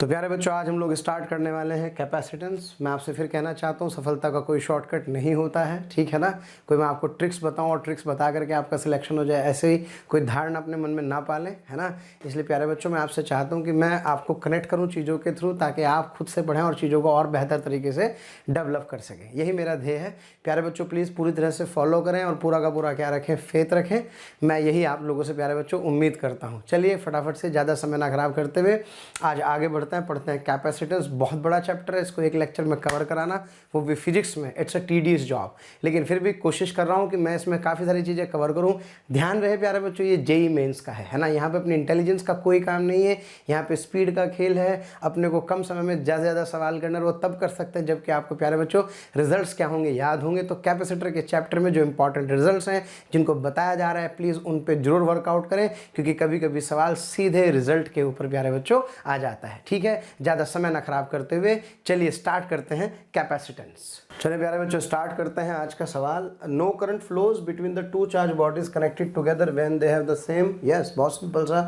तो प्यारे बच्चों, आज हम लोग स्टार्ट करने वाले हैं कैपेसिटेंस। मैं आपसे फिर कहना चाहता हूँ, सफलता का कोई शॉर्टकट नहीं होता है, ठीक है ना। कोई मैं आपको ट्रिक्स बताऊँ और ट्रिक्स बता करके आपका सिलेक्शन हो जाए, ऐसे ही कोई धारणा अपने मन में ना पालें, है ना। इसलिए प्यारे बच्चों, मैं आपसे चाहता हूँ कि मैं आपको कनेक्ट करूँ चीज़ों के थ्रू, ताकि आप खुद से पढ़ें और चीज़ों को और बेहतर तरीके से डेवलप कर सकें। यही मेरा ध्येय है। प्यारे बच्चों, प्लीज़ पूरी तरह से फॉलो करें और पूरा का पूरा क्या रखें, फेथ रखें। मैं यही आप लोगों से प्यारे बच्चों उम्मीद करता हूँ। चलिए फटाफट से ज़्यादा समय ना खराब करते हुए आज आगे बढ़ते हैं, पढ़ते हैं कैपेसिटेंस। बहुत बड़ा चैप्टर है, इसको एक लेक्चर में कवर कराना, वो भी फिजिक्स में। इट्स अ टीडियस जॉब, लेकिन फिर भी कोशिश कर रहा हूँ कि मैं इसमें काफ़ी सारी चीज़ें कवर करूँ। ध्यान रहे प्यारे बच्चों, ये जेई मेंस का है ना। यहाँ पे अपनी इंटेलिजेंस का कोई काम नहीं है, यहाँ पे स्पीड का खेल है। अपने को कम समय में ज़्यादा से ज़्यादा सवाल करना, वो तब कर सकते हैं जबकि आपको प्यारे बच्चों रिजल्ट्स क्या होंगे याद होंगे। तो कैपेसिटर के चैप्टर में जो इंपॉर्टेंट रिजल्ट्स हैं, जिनको बताया जा रहा है, प्लीज़ उन पर जरूर वर्कआउट करें, क्योंकि कभी कभी सवाल सीधे रिजल्ट के ऊपर प्यारे बच्चों आ जाता है। ठीक है, ज़्यादा समय ना खराब करते हुए चलिए स्टार्ट करते हैं कैपेसिटेंस। चलिए प्यारे बच्चों, स्टार्ट करते हैं आज का सवाल। No current flows between the two charge bodies connected together when they have the same. Yes, बहुत सिंपल सा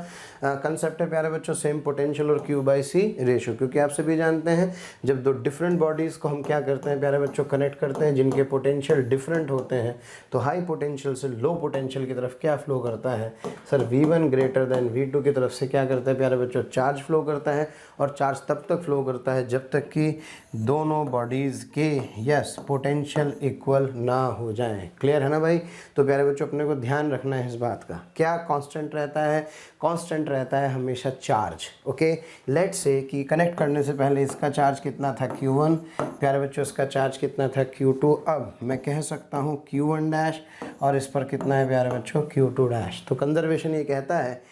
कंसेप्ट है प्यारे बच्चों, सेम पोटेंशियल और Q/C रेशियो। क्योंकि आप सभी जानते हैं, जब दो डिफरेंट बॉडीज को हम क्या करते हैं प्यारे बच्चों, कनेक्ट करते हैं, जिनके पोटेंशियल डिफरेंट होते हैं, तो हाई पोटेंशियल से लो पोटेंशियल की तरफ क्या फ्लो करता है sir, V1 greater than V2 की तरफ से क्या करता है प्यारे बच्चों, चार्ज फ्लो करता है। और चार्ज तब तक फ्लो करता है जब तक कि दोनों बॉडीज़ के यस पोटेंशियल इक्वल ना हो जाएं। क्लियर है ना भाई। तो प्यारे बच्चों, अपने को ध्यान रखना है इस बात का। क्या कांस्टेंट रहता है? कांस्टेंट रहता है हमेशा चार्ज। ओके, लेट्स से कि कनेक्ट करने से पहले इसका चार्ज कितना था Q1, प्यारे बच्चों इसका चार्ज कितना था Q2। अब मैं कह सकता हूँ Q1 डैश, और इस पर कितना है प्यारे बच्चों, Q2 डैश। तो कंजर्वेशन ये कहता है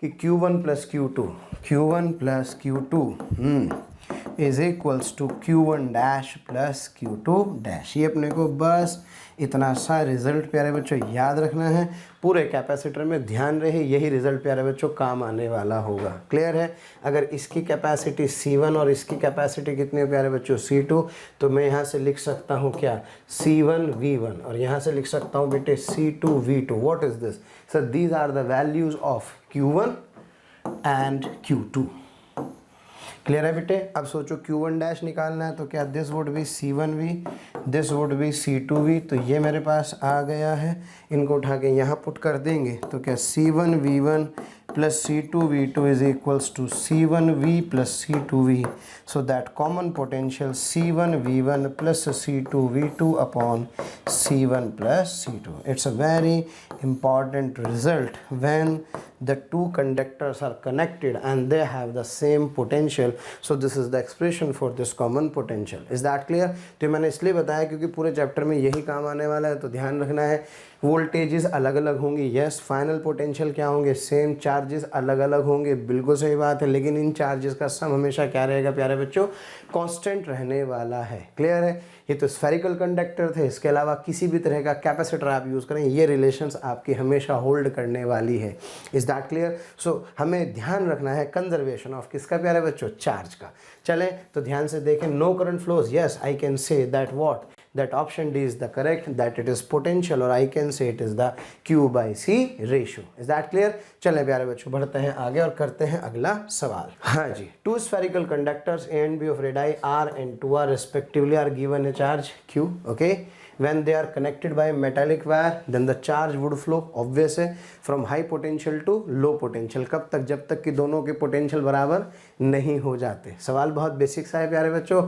कि Q1 plus Q2 is equals to Q1 dash plus Q2 dash. ये अपने को बस इतना सा रिजल्ट प्यारे बच्चों याद रखना है। पूरे कैपेसिटर में ध्यान रहे, यही रिजल्ट प्यारे बच्चों काम आने वाला होगा। क्लियर है। अगर इसकी कैपेसिटी C1 और इसकी कैपेसिटी कितनी है प्यारे बच्चों, C2, तो मैं यहाँ से लिख सकता हूँ क्या, C1V1, और यहाँ से लिख सकता हूँ बेटे C2V2। What is this sir? These are the values of Q1 and Q2। Clear है बेटे। अब सोचो Q1 डैश निकालना है, तो क्या this would be C1V, this would be C2V। तो ये मेरे पास आ गया है, इनको उठा के यहाँ पुट कर देंगे, तो क्या C1V1 plus C2V2 is equals to C1V plus C2V। So that common potential C1V1 plus C2V2 upon C1 plus C2। It's a very important result when the two conductors are connected and they have the same potential. So this is the expression for this common potential. Is that clear? तो मैंने इसलिए बताया क्योंकि पूरे chapter में यही काम आने वाला है। तो ध्यान रखना है, वोल्टेजेस अलग अलग होंगी, यस। फाइनल पोटेंशियल क्या होंगे, सेम। चार्जेस अलग अलग होंगे, बिल्कुल सही बात है। लेकिन इन चार्जेस का सम हमेशा क्या रहेगा प्यारे बच्चों, कांस्टेंट रहने वाला है। क्लियर है। ये तो स्फेरिकल कंडक्टर थे, इसके अलावा किसी भी तरह का कैपेसिटर आप यूज़ करें, ये रिलेशंस आपकी हमेशा होल्ड करने वाली है। Is that clear? सो हमें ध्यान रखना है कंजर्वेशन ऑफ किसका प्यारे बच्चों, चार्ज का। चलें तो ध्यान से देखें। No current flows, yes I can say that what, that option D is the correct, that it is potential, और I can say it is the Q/C ratio. Is that clear? चलें प्यारे बच्चों, बढ़ते हैं आगे और करते हैं अगला सवाल। हाँ जी, two spherical conductors A and B of radii R and 2R respectively are given a charge Q. Okay, when they are connected by a metallic wire, then the charge would flow obvious है from high potential to low potential। कब तक? जब तक कि दोनों के potential बराबर नहीं हो जाते। सवाल बहुत बेसिक सा है प्यारे बच्चों,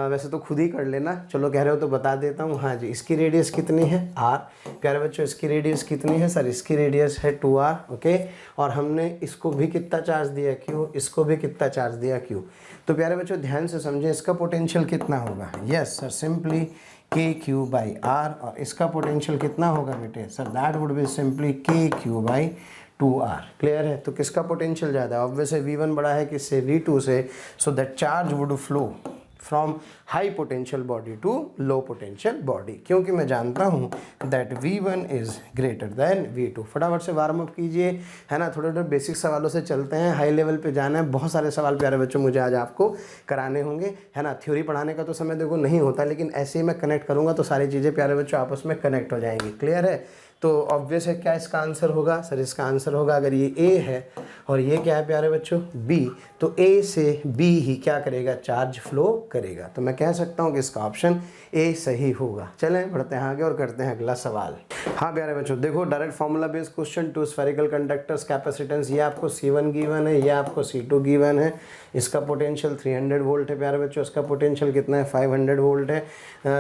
वैसे तो खुद ही कर लेना, चलो कह रहे हो तो बता देता हूँ। हाँ जी, इसकी रेडियस कितनी है, R। प्यारे बच्चों इसकी रेडियस कितनी है सर, इसकी रेडियस है 2R। ओके, और हमने इसको भी कितना चार्ज दिया Q, इसको भी कितना चार्ज दिया Q। तो प्यारे बच्चों ध्यान से समझें, इसका पोटेंशियल कितना होगा, यस सर, सिंपली KQ/R। और इसका पोटेंशियल कितना होगा बेटे sir, that would be simply KQ/2R। Clear है। तो किसका पोटेंशियल ज़्यादा है, ऑब्वियसली V1 बड़ा है किससे, V2 से। So that charge would flow from high potential body to low potential body, क्योंकि मैं जानता हूँ that V1 is greater than V2। फटाफट से वार्म अप कीजिए, है ना। थोड़े थोड़े बेसिक सवालों से चलते हैं, हाई लेवल पे जाना है। बहुत सारे सवाल प्यारे बच्चों मुझे आज आपको कराने होंगे, है ना। थ्योरी पढ़ाने का तो समय देखो नहीं होता, लेकिन ऐसे ही मैं कनेक्ट करूँगा तो सारी चीज़ें प्यारे बच्चों आपस में कनेक्ट हो जाएंगी। क्लियर है। तो ऑब्वियस है क्या इसका आंसर होगा सर, इसका आंसर होगा अगर ये ए है और ये क्या है प्यारे बच्चों बी, तो ए से बी ही क्या करेगा, चार्ज फ्लो करेगा। तो मैं कह सकता हूँ कि इसका ऑप्शन ए सही होगा। चलें बढ़ते हैं आगे और करते हैं अगला सवाल। हाँ प्यारे बच्चों देखो, direct formula based question two spherical conductors capacitance, ये आपको C1 गिवन है, ये आपको C2 गिवन है। इसका पोटेंशियल 300 वोल्ट है प्यारे बच्चों, इसका पोटेंशियल कितना है 500 वोल्ट है।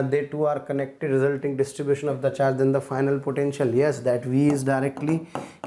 The two are connected resulting distribution of the charge in the final potential, yes that V is directly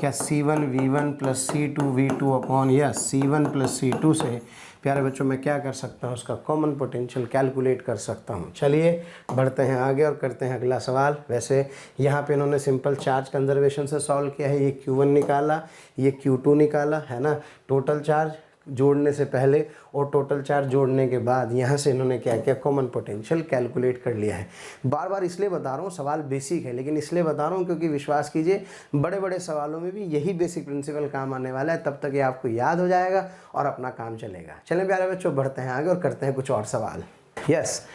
क्या C1 V1 plus C2 V2 upon yes C1 plus C2 से प्यारे बच्चों मैं क्या कर सकता हूँ, उसका कॉमन पोटेंशियल कैलकुलेट कर सकता हूँ। चलिए बढ़ते हैं आगे और करते हैं अगला सवाल। वैसे यहाँ पे इन्होंने सिंपल चार्ज कंजर्वेशन से सॉल्व किया है, ये Q1 निकाला, ये Q2 निकाला है ना, टोटल चार्ज जोड़ने से पहले और टोटल चार्ज जोड़ने के बाद यहाँ से इन्होंने क्या किया, कॉमन पोटेंशियल कैलकुलेट कर लिया है। बार बार इसलिए बता रहा हूँ, सवाल बेसिक है, लेकिन इसलिए बता रहा हूँ क्योंकि विश्वास कीजिए बड़े बड़े सवालों में भी यही बेसिक प्रिंसिपल काम आने वाला है, तब तक ये आपको याद हो जाएगा और अपना काम चलेगा। चलें प्यारे बच्चों बढ़ते हैं आगे और करते हैं कुछ और सवाल। Yes,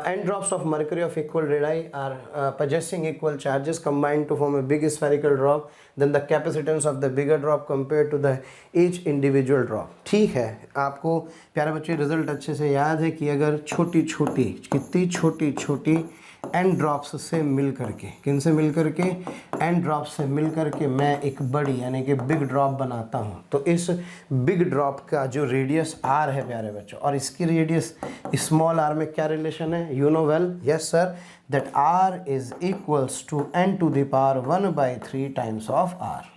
n drops of mercury of equal radii are possessing equal charges combined to form a big spherical drop. Then the capacitance of the bigger drop compared to the each individual drop. ठीक है, आपको प्यारे बच्चे result अच्छे से याद है कि अगर छोटी छोटी कितनी छोटी छोटी एन ड्रॉप्स से मिल करके, किन से मिल करके, एन ड्रॉप्स से मिल करके मैं एक बड़ी यानी कि बिग ड्रॉप बनाता हूँ, तो इस बिग ड्रॉप का जो रेडियस आर है प्यारे बच्चों और इसकी रेडियस स्मॉल आर में क्या रिलेशन है, you know well, yes sir, that R is equals to N to the power 1/3 times of R.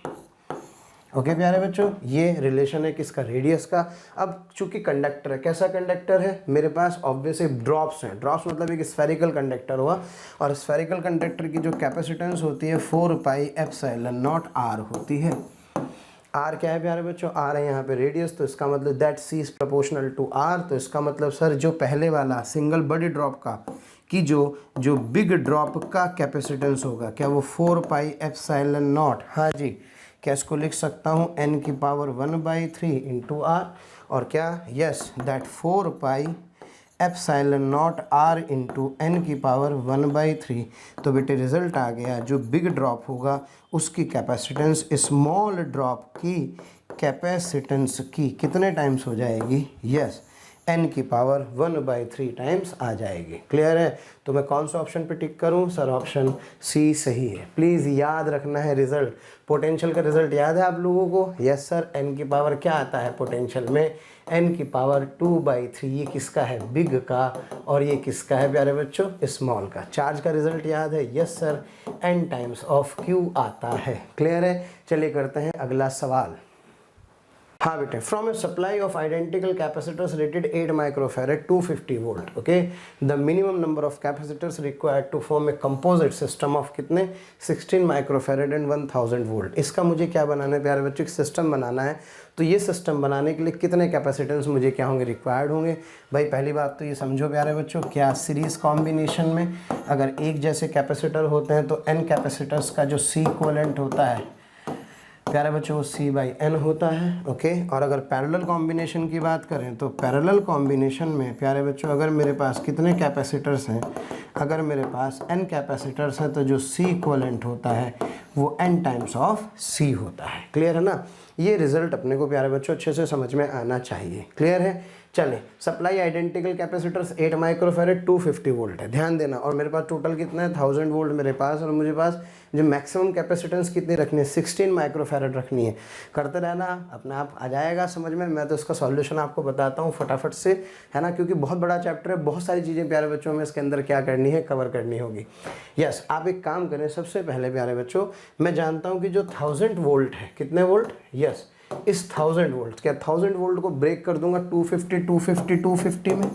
Okay प्यारे बच्चों, ये रिलेशन है किसका, रेडियस का। अब चूंकि कंडक्टर है, कैसा कंडक्टर है, मेरे पास ऑब्वियसली ड्रॉप्स हैं, ड्रॉप्स मतलब एक स्फेरिकल कंडक्टर हुआ और स्फेरिकल कंडक्टर की जो कैपेसिटेंस होती है 4πε0 r होती है। आर क्या है प्यारे बच्चों, आर है यहाँ पे रेडियस, तो इसका मतलब that C is proportional to R. तो इसका मतलब सर जो पहले वाला सिंगल बड़ी ड्रॉप का कि जो बिग ड्रॉप का कैपेसिटेंस होगा क्या वो 4πε0, हाँ जी, क्या इसको लिख सकता हूँ n की पावर 1/3 इंटू आर और क्या, yes that 4πε0 r into N की पावर 1/3। तो बेटे रिजल्ट आ गया, जो बिग ड्रॉप होगा उसकी कैपेसिटेंस स्मॉल ड्रॉप की कैपेसिटेंस की कितने टाइम्स हो जाएगी, यस n की पावर 1/3 टाइम्स आ जाएगी। क्लियर है, तो मैं कौन सा ऑप्शन पे टिक करूं सर, ऑप्शन सी सही है। प्लीज़ याद रखना है रिजल्ट, पोटेंशियल का रिजल्ट याद है आप लोगों को, यस सर, n की पावर क्या आता है पोटेंशियल में, n की पावर 2/3, ये किसका है, बिग का, और ये किसका है प्यारे बच्चों, स्मॉल का। चार्ज का रिजल्ट याद है, yes sir, n times of q आता है। क्लियर है, चलिए करते हैं अगला सवाल। हाँ बेटे, from a supply of identical capacitors rated 8 microfarad 250 volt, okay, the minimum number of capacitors required to form a composite system of कितने 16 माइक्रोफैरेड एंड 1000 वोल्ट। इसका मुझे क्या बनाना है प्यारे बच्चों, एक सिस्टम बनाना है। तो ये सिस्टम बनाने के लिए कितने कैपेसिटेंस मुझे क्या होंगे, रिक्वायर्ड होंगे। भाई पहली बात तो ये समझो प्यारे बच्चों, क्या सीरीज़ कॉम्बिनेशन में अगर एक जैसे कैपेसिटर होते हैं तो n कैपेसिटर्स का जो C इक्विवेलेंट होता है प्यारे बच्चों वो C/n होता है, ओके। और अगर पैरेलल कॉम्बिनेशन की बात करें तो पैरेलल कॉम्बिनेशन में प्यारे बच्चों अगर मेरे पास कितने कैपेसिटर्स हैं, अगर मेरे पास n कैपेसिटर्स हैं तो जो C इक्विवेलेंट होता है वो n टाइम्स ऑफ C होता है। क्लियर है ना, ये रिजल्ट अपने को प्यारे बच्चों अच्छे से समझ में आना चाहिए। क्लियर है, चलें, supply identical capacitors 8 microfarad 250 volt है, ध्यान देना। और मेरे पास टोटल कितना है 1000 वोल्ट मेरे पास, और मुझे पास जो मैक्सिमम कैपेसिटेंस कितनी रखनी है 16 माइक्रोफैरेड रखनी है। करते रहना, अपने आप आ जाएगा समझ में। मैं तो इसका सॉल्यूशन आपको बताता हूँ फटाफट से, है ना, क्योंकि बहुत बड़ा चैप्टर है, बहुत सारी चीज़ें प्यारे बच्चों में इसके अंदर क्या करनी है, कवर करनी होगी। यस, आप एक काम करें, सबसे पहले प्यारे बच्चों मैं जानता हूँ कि जो 1000 वोल्ट है, कितने वोल्ट, यस इस 1000 वोल्ट, क्या 1000 वोल्ट को ब्रेक कर दूंगा 250 में,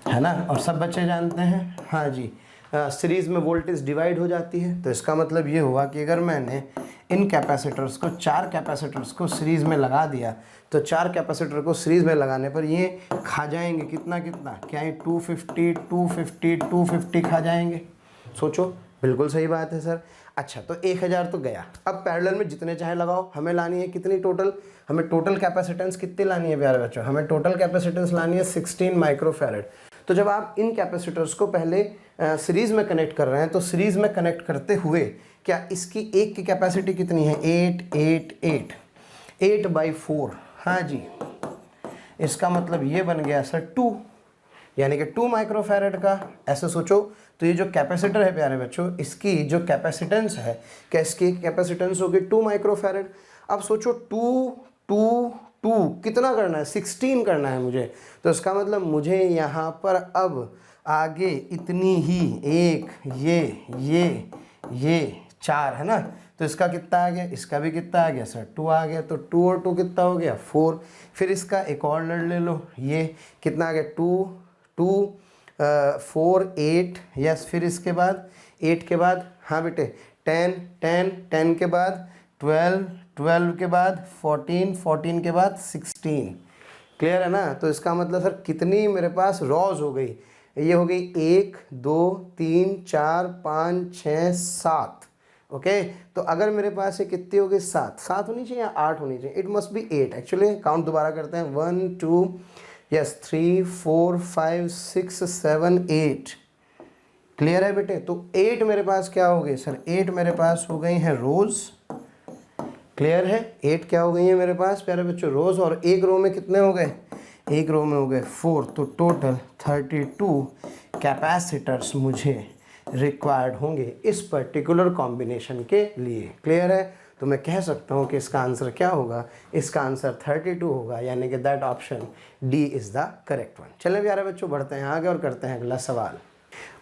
है ना। और सब बच्चे जानते हैं, हाँ जी, सीरीज में वोल्टेज डिवाइड हो जाती है। तो इसका मतलब ये हुआ कि अगर मैंने इन कैपेसिटर्स को 4 कैपेसिटर्स को सीरीज में लगा दिया तो 4 कैपेसिटर को सीरीज में लगाने पर ये खा जाएंगे कितना कितना, क्या ये 250 खा जाएंगे, सोचो। बिल्कुल सही बात है सर। अच्छा, तो 1000 तो गया। अब पैरेलल में जितने चाहे लगाओ, हमें लानी है कितनी टोटल, हमें टोटल कैपेसिटेंस कितनी लानी है प्यारे बच्चों, हमें टोटल कैपेसिटेंस लानी है 16 माइक्रोफैरेड। तो जब आप इन कैपेसिटर्स को पहले सीरीज़ में कनेक्ट कर रहे हैं तो सीरीज़ में कनेक्ट करते हुए क्या इसकी एक की कैपेसिटी कितनी है 8 हाँ जी, इसका मतलब ये बन गया सर 2, यानी कि 2 माइक्रोफैरड का। ऐसे सोचो तो ये जो कैपेसिटर है प्यारे बच्चों, इसकी जो कैपेसिटेंस है, क्या इसकी कैपेसिटेंस होगी 2 माइक्रोफैरड। अब सोचो 2 कितना करना है 16 करना है मुझे, तो इसका मतलब मुझे यहाँ पर अब आगे इतनी ही, एक ये 4 है ना, तो इसका कितना आ गया, इसका भी कितना आ गया सर 2 आ गया, तो 2 और 2 कितना हो गया 4। फिर इसका एक और लड़ ले लो, ये कितना आ गया 2 4 8, यस। फिर इसके बाद 8 के बाद हाँ बेटे 10 के बाद 12 के बाद 14 के बाद 16, क्लियर है ना। तो इसका मतलब सर कितनी मेरे पास रॉज हो गई, ये हो गई 1 2 3 4 5 6 7। ओके, तो अगर मेरे पास ये कितनी हो गई 7 होनी चाहिए या 8 होनी चाहिए, it must be 8 actually. Count दोबारा करते हैं 1 2 यस 3 4 5 6 7 8, क्लियर है बेटे। तो 8 मेरे पास क्या हो गई सर, 8 मेरे पास हो गई हैं रोज, क्लियर है। 8 क्या हो गई है मेरे पास प्यारे बच्चों रोज, और एक रो में कितने हो गए, एक रो में हो गए 4, तो टोटल 32 कैपेसिटर्स मुझे रिक्वायर्ड होंगे इस पर्टिकुलर कॉम्बिनेशन के लिए, क्लियर है। तो मैं कह सकता हूँ कि इसका आंसर क्या होगा, इसका आंसर 32 होगा, यानी कि that option D is the correct one. चलें प्यारे बच्चों बढ़ते हैं आगे और करते हैं अगला सवाल।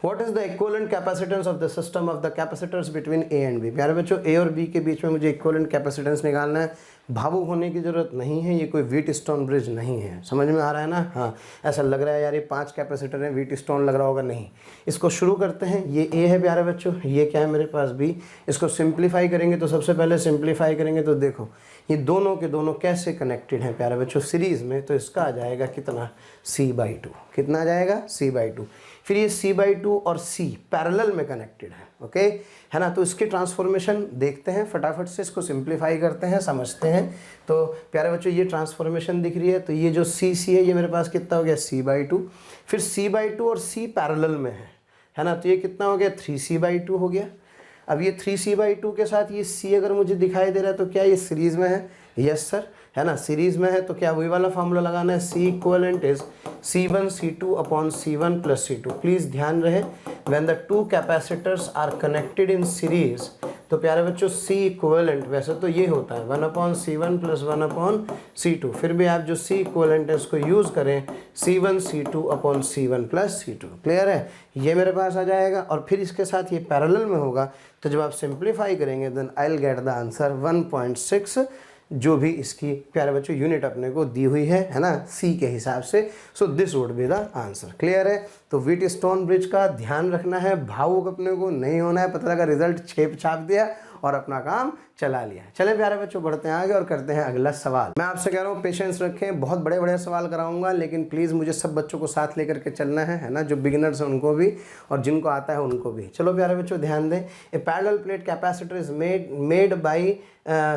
What is the equivalent capacitance of the system of the capacitors between A and B? प्यारे बच्चों A और B के बीच में मुझे इक्विवेलेंट कैपेसिटेंस निकालना है। भावुक होने की ज़रूरत नहीं है, ये कोई व्हीटस्टोन ब्रिज नहीं है, समझ में आ रहा है ना। हाँ, ऐसा लग रहा है यार ये 5 कैपेसिटर हैं, व्हीटस्टोन लग रहा होगा, नहीं। इसको शुरू करते हैं, ये A है प्यारे बच्चों, ये क्या है मेरे पास B। इसको सिंप्लीफाई करेंगे तो सबसे पहले सिंप्लीफाई करेंगे तो देखो ये दोनों के दोनों कैसे कनेक्टेड हैं प्यारे बच्चों सीरीज़ में, तो इसका आ जाएगा कितना C/2, कितना आ जाएगा C/2। फिर ये C/2 और C पैरेलल में कनेक्टेड है, ओके है ना। तो इसकी ट्रांसफॉर्मेशन देखते हैं फटाफट से, इसको सिंप्लीफाई करते हैं, समझते हैं। तो प्यारे बच्चों ये ट्रांसफॉर्मेशन दिख रही है, तो ये जो C है ये मेरे पास कितना हो गया C/2। फिर C/2 और C पैरेलल में है ना, तो ये कितना हो गया 3C/2 हो गया। अब ये 3C/2 के साथ ये C अगर मुझे दिखाई दे रहा है तो क्या ये सीरीज़ में है, यस सर, है ना, सीरीज़ में है। तो क्या वही वाला फार्मूला लगाना है, C equivalent is C1 C2 upon C1 plus C2। Please ध्यान रहे, when the 2 capacitors are connected in series, तो प्यारे बच्चों C इक्वलेंट वैसे तो ये होता है 1/C1 प्लस 1/C2, फिर भी आप जो C इक्वलेंट है उसको यूज़ करें C1 C2 upon C1 plus C2, clear है। ये मेरे पास आ जाएगा और फिर इसके साथ ये पैरेलल में होगा, तो जब आप सिंप्लीफाई करेंगे then I will get the answer 1.6, जो भी इसकी प्यारे बच्चों यूनिट अपने को दी हुई है ना C के हिसाब से। So this would be the answer, clear है। तो व्हीटस्टोन ब्रिज का ध्यान रखना है, भावुक अपने को नहीं होना है। पता लगा रिजल्ट छेप छाप दिया और अपना काम चला लिया। चलें प्यारे बच्चों बढ़ते हैं आगे और करते हैं अगला सवाल। मैं आपसे कह रहा हूँ पेशेंस रखें, बहुत बड़े बड़े सवाल कराऊंगा, लेकिन प्लीज़ मुझे सब बच्चों को साथ लेकर के चलना है ना, जो बिगिनर्स हैं उनको भी और जिनको आता है उनको भी। चलो प्यारे बच्चों ध्यान दें। A parallel plate capacitor is made by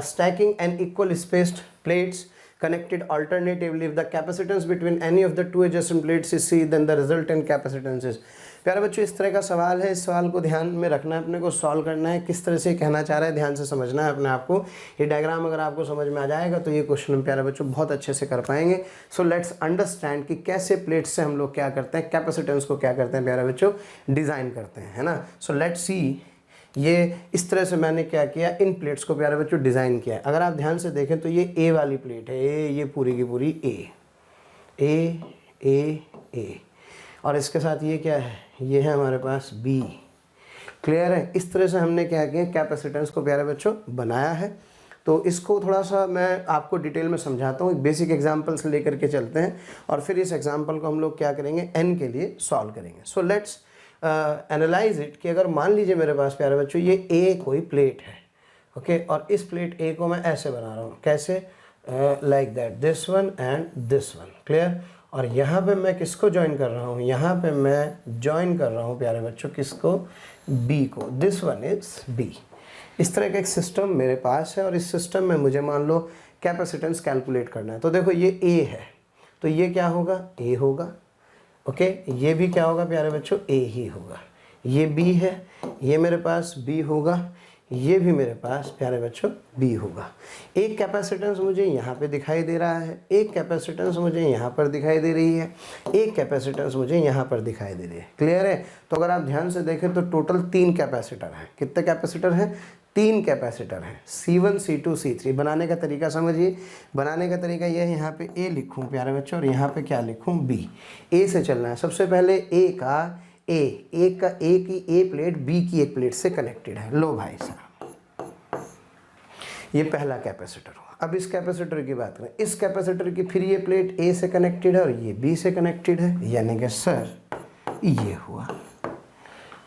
stacking and equal spaced plates connected alternatively. If the capacitance between any of the 2 adjacent plates is C, then the resultant capacitance is। प्यारे बच्चों इस तरह का सवाल है, इस सवाल को ध्यान में रखना है, अपने को सॉल्व करना है, किस तरह से कहना चाह रहा है ध्यान से समझना है अपने आप को। ये डायग्राम अगर आपको समझ में आ जाएगा तो ये क्वेश्चन प्यारे बच्चों बहुत अच्छे से कर पाएंगे। सो लेट्स अंडरस्टैंड कि कैसे प्लेट से हम लोग क्या करते हैं, कैपेसिटेंस को क्या करते हैं प्यारे बच्चों, डिज़ाइन करते हैं, है ना। सो लेट्स सी, ये इस तरह से मैंने क्या किया, इन प्लेट्स को प्यारे बच्चों डिज़ाइन किया है। अगर आप ध्यान से देखें तो ये ए वाली प्लेट है, ये पूरी की पूरी ए, और इसके साथ ये क्या है, ये है हमारे पास बी, क्लियर है। इस तरह से हमने क्या किया, कैपेसिटेंस को प्यारे बच्चों बनाया है। तो इसको थोड़ा सा मैं आपको डिटेल में समझाता हूँ, एक बेसिक एग्जाम्पल से लेकर के चलते हैं और फिर इस एग्जाम्पल को हम लोग क्या करेंगे, एन के लिए सॉल्व करेंगे। सो लेट्स एनालाइज इट कि अगर मान लीजिए मेरे पास प्यारे बच्चों ये ए कोई प्लेट है, ओके, और इस प्लेट ए को मैं ऐसे बना रहा हूँ, कैसे, like that, this one and this one, clear. और यहाँ पे मैं किसको ज्वाइन कर रहा हूँ, यहाँ पे मैं ज्वाइन कर रहा हूँ प्यारे बच्चों किसको, बी को, दिस वन इज बी। इस तरह का एक सिस्टम मेरे पास है और इस सिस्टम में मुझे मान लो कैपेसिटेंस कैलकुलेट करना है। तो देखो ये ए है, तो ये क्या होगा, ए होगा, ओके, ये भी क्या होगा प्यारे बच्चों, ए ही होगा। ये बी है, ये मेरे पास बी होगा, ये भी मेरे पास प्यारे बच्चों बी होगा। एक कैपेसिटेंस मुझे यहाँ पे दिखाई दे रहा है, एक कैपेसिटेंस मुझे यहाँ पर दिखाई दे रही है, एक कैपेसिटेंस मुझे यहाँ पर दिखाई दे रही है। क्लियर है? तो अगर आप ध्यान से देखें तो टोटल 3 कैपेसिटर हैं। कितने कैपेसिटर हैं? 3 कैपेसिटर हैं। C1, C2, C3। बनाने का तरीका समझिए। बनाने का तरीका यह है, यहाँ पे A लिखूँ प्यारे बच्चों और यहाँ पे क्या लिखूँ, B। A से चलना है। सबसे पहले A की A प्लेट B की एक प्लेट से कनेक्टेड है। लो भाई साहब, ये पहला कैपेसिटर हुआ। अब इस कैपेसिटर की बात करें, इस कैपेसिटर की फिर ये प्लेट A से कनेक्टेड है और ये B से कनेक्टेड है, यानी कि सर ये हुआ।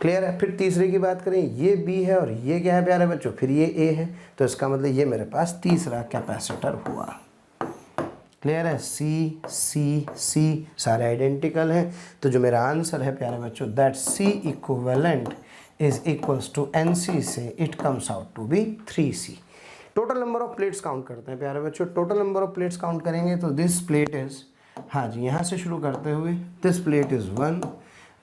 क्लियर है? फिर तीसरे की बात करें, ये B है और ये क्या है प्यारे बच्चों, फिर ये A है, तो इसका मतलब ये मेरे पास तीसरा कैपेसिटर हुआ। क्लियर है? C सारे आइडेंटिकल हैं, तो जो मेरा आंसर है प्यारे बच्चों, that C equivalent is equals to NC से it comes out to be 3C। Total number of plates count करते हैं प्यारे बच्चों। Total number of plates count करेंगे तो दिस प्लेट इज, हाँ जी, यहाँ से शुरू करते हुए, this plate is 1,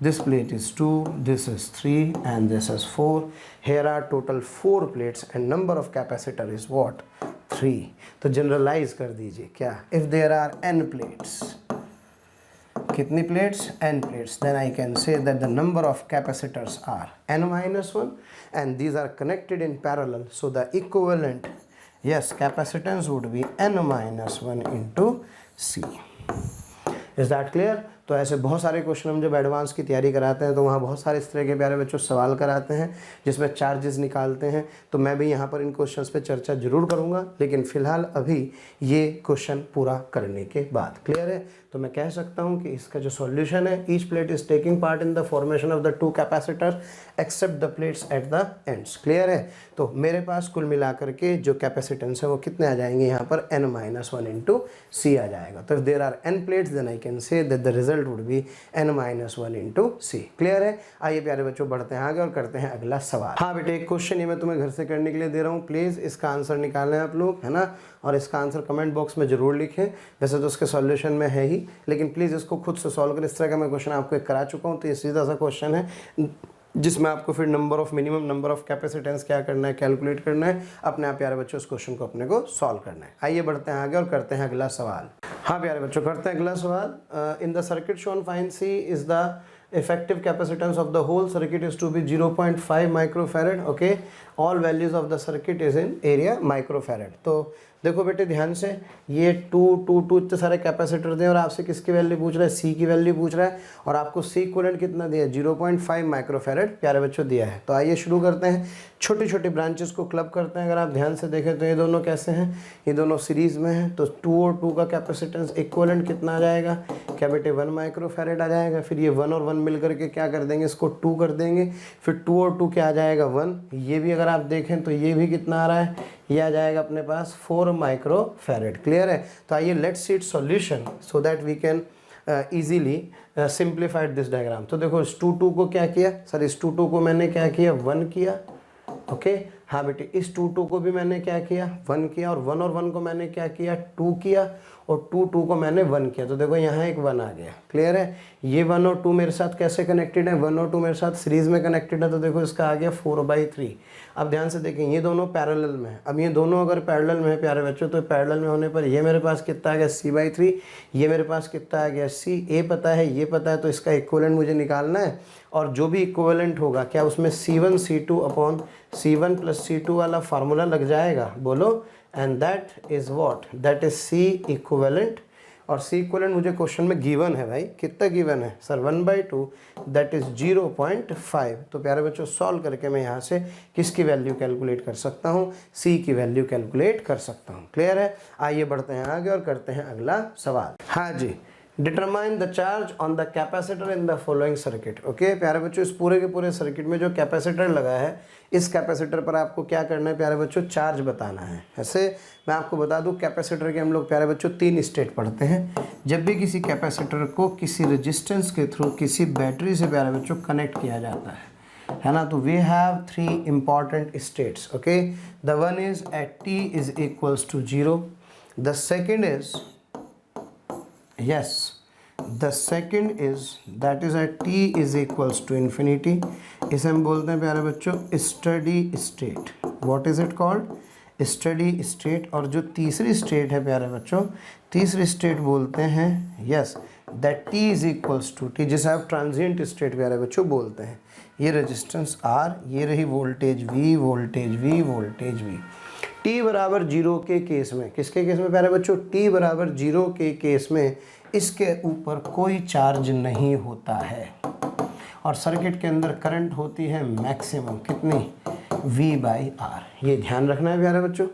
this plate is 2, this is 3 and this is 4. Here are total 4 plates and number of capacitor is what, 3. तो जनरलाइज कर दीजिए क्या, if there are n plates, कितनी plates, n plates, then I can say that the number of capacitors are n minus 1 and these are connected in parallel, so the equivalent, yes, capacitance would be n minus 1 into C. Is that clear? तो ऐसे बहुत सारे question हम जब advance की तैयारी कराते हैं तो वहाँ बहुत सारे इस तरह के प्यारे बच्चों सवाल कराते हैं जिसमें चार्जेस निकालते हैं। तो मैं भी यहाँ पर इन क्वेश्चंस पे चर्चा जरूर करूँगा, लेकिन फ़िलहाल अभी ये क्वेश्चन पूरा करने के बाद। क्लियर है? तो मैं कह सकता हूँ कि इसका जो सॉल्यूशन है, each plate is taking part in the formation of the 2 capacitor except the plates at the ends. Clear है? तो मेरे पास कुल मिलाकर के जो कैपेसिटेंस है वो कितने आ जाएंगे यहाँ पर, n-1 इंटू C आ जाएगा। तो if there are n plates then I can say that the result would be n-1 into C। Clear है? आइए प्यारे बच्चों बढ़ते हैं आगे और करते हैं अगला सवाल। हाँ बेटे, एक क्वेश्चन ये मैं तुम्हें घर से करने के लिए दे रहा हूँ, प्लीज़ इसका आंसर निकालें आप लोग, है ना, और इसका आंसर कमेंट बॉक्स में ज़रूर लिखें। वैसे तो उसके सॉल्यूशन में है ही, लेकिन प्लीज़ इसको खुद से सॉल्व करें। इस तरह का मैं क्वेश्चन आपको एक करा चुका हूँ, तो ये सीधा सा क्वेश्चन है जिसमें आपको फिर मिनिमम नंबर ऑफ कैपेसिटेंस क्या करना है, कैलकुलेट करना है। अपने आप प्यारे बच्चों इस क्वेश्चन को अपने को सॉल्व करना है। आइए बढ़ते हैं आगे और करते हैं अगला सवाल। हाँ प्यारे बच्चों, करते हैं अगला सवाल। In the circuit shown find C is the effective capacitance of the whole circuit is to be 0.5 microfarad. Okay, all values of the circuit is in area microfarad. तो देखो बेटे ध्यान से, ये 2 इतने सारे कैपेसिटर दें और आपसे किसकी वैल्यू पूछ रहा है, C की वैल्यू पूछ रहा है, और आपको C इक्विवेलेंट कितना दिया है, 0.5 माइक्रोफैरड प्यारे बच्चों दिया है। तो आइए शुरू करते हैं, छोटी छोटी ब्रांचेस को क्लब करते हैं। अगर आप ध्यान से देखें तो ये दोनों कैसे हैं, ये दोनों सीरीज़ में हैं, तो 2 और 2 का कैपेसिटेंस इक्विवेलेंट कितना आ जाएगा, क्या बेटे 1 माइक्रोफैरड आ जाएगा। फिर ये 1 और 1 मिल करके क्या कर देंगे, इसको 2 कर देंगे, फिर 2 और 2 क्या आ जाएगा 1। ये भी अगर आप देखें तो ये भी कितना आ रहा है, ये आ जाएगा अपने पास 4 माइक्रोफैरड। क्लियर है? तो आइए let's see its solution so that we can easily simplified this diagram. तो देखो इस 2 को क्या किया, सर इस 2 को मैंने क्या किया, 1 किया। ओके, हाँ बेटे, इस 2 को भी मैंने क्या किया, 1 किया, और 1 और 1 को मैंने क्या किया, 2 किया, और 2 को मैंने 1 किया। तो देखो यहाँ एक 1 आ गया। क्लियर है? ये 1 और 2 मेरे साथ कैसे कनेक्टेड है, 1 और 2 मेरे साथ सीरीज में कनेक्टेड है, तो देखो इसका आ गया 4/3। अब ध्यान से देखें, ये दोनों पैरेलल में है। अब ये दोनों अगर पैरेलल में है प्यारे बच्चों, तो पैरेलल में होने पर ये मेरे पास कितना आ गया, C/3, ये मेरे पास कितना आ गया, C। ए पता है, ये पता है, तो इसका इक्विवेलेंट मुझे निकालना है, और जो भी इक्विवेलेंट होगा क्या उसमें C1 C2 upon C1 + C2 वाला फार्मूला लग जाएगा, बोलो, and that is what, that is C equivalent. और C इक्विवेलेंट मुझे क्वेश्चन में गिवन है भाई, कितना गिवन है सर, 1/2, दैट इज़ 0.5। तो प्यारे बच्चों सॉल्व करके मैं यहाँ से किसकी वैल्यू कैलकुलेट कर सकता हूँ, C की वैल्यू कैलकुलेट कर सकता हूँ। क्लियर है? आइए बढ़ते हैं आगे और करते हैं अगला सवाल। हाँ जी, determine the charge on the capacitor in the following circuit. Okay प्यारे बच्चों, इस पूरे के पूरे सर्किट में जो कैपेसिटर लगा है, इस कैपेसिटर पर आपको क्या करना है प्यारे बच्चों, चार्ज बताना है। ऐसे मैं आपको बता दूं, कैपेसिटर के हम लोग प्यारे बच्चों 3 स्टेट पढ़ते हैं। जब भी किसी कैपेसिटर को किसी रेजिस्टेंस के थ्रू किसी बैटरी से प्यारे बच्चों कनेक्ट किया जाता है ना, तो we have 3 important states. Okay, the one is at t = 0, the second is, yes, the second is that is at t is equals to infinity. इसे हम बोलते हैं प्यारे बच्चों steady state. What is it called? Steady state. और जो तीसरी state है प्यारे बच्चों, तीसरी स्टेट बोलते हैं yes that t is equals to t, जिसे आप ट्रांजिएंट स्टेट प्यारे बच्चों बोलते हैं। ये रेजिस्टेंस R, ये रही voltage V, voltage V, voltage V। t बराबर 0 के केस में, किसके केस में प्यारे बच्चों? t बराबर 0 के केस में इसके ऊपर कोई चार्ज नहीं होता है और सर्किट के अंदर करंट होती है मैक्सिमम कितनी? V/R। ये ध्यान रखना है प्यारे बच्चों।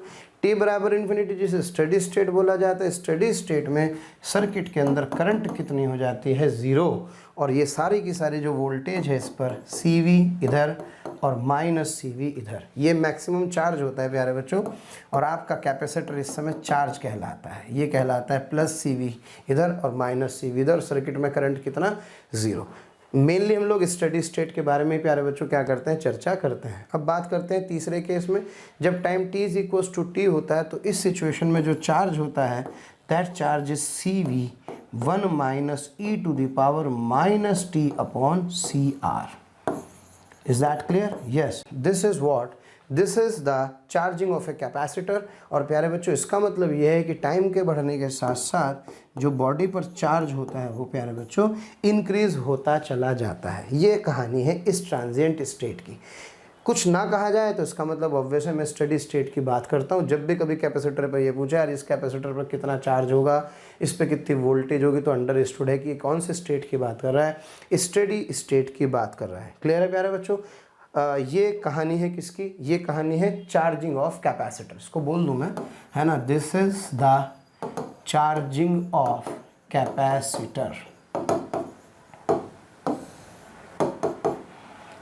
t बराबर इन्फिनिटी जिसे स्टडी स्टेट बोला जाता है, स्टडी स्टेट में सर्किट के अंदर करंट कितनी हो जाती है? 0। और ये सारी की सारी जो वोल्टेज है इस पर CV इधर और -CV इधर, ये मैक्सिमम चार्ज होता है प्यारे बच्चों। और आपका कैपेसिटर इस समय चार्ज कहलाता है, ये कहलाता है +CV इधर और -CV इधर। सर्किट में करंट कितना? 0। मेनली हम लोग स्टडी स्टेट के बारे में प्यारे बच्चों क्या करते हैं? चर्चा करते हैं। अब बात करते हैं तीसरे केस में, जब time t is equals to t होता है तो इस सिचुएशन में जो चार्ज होता है that charge is CV 1 - e to the power -t upon CR। Is that clear? Yes, this is what? This is the charging of a capacitor। और प्यारे बच्चों इसका मतलब यह है कि टाइम के बढ़ने के साथ साथ जो बॉडी पर चार्ज होता है वो प्यारे बच्चों इंक्रीज होता चला जाता है। ये कहानी है इस ट्रांजिएंट स्टेट की। कुछ ना कहा जाए तो इसका मतलब ऑब्वियस है मैं स्टडी स्टेट की बात करता हूँ। जब भी कभी कैपेसिटर पर ये पूछा यार इस कैपेसिटर पर कितना चार्ज होगा, इस पर कितनी वोल्टेज होगी, तो अंडरस्टूड है कि कौन से स्टेट की बात कर रहा है? स्टडी स्टेट की बात कर रहा है। क्लियर है प्यारे बच्चों? ये कहानी है किसकी? ये कहानी है चार्जिंग ऑफ कैपेसिटर। इसको बोल दूँ मैं, है ना, this is the charging of capacitor.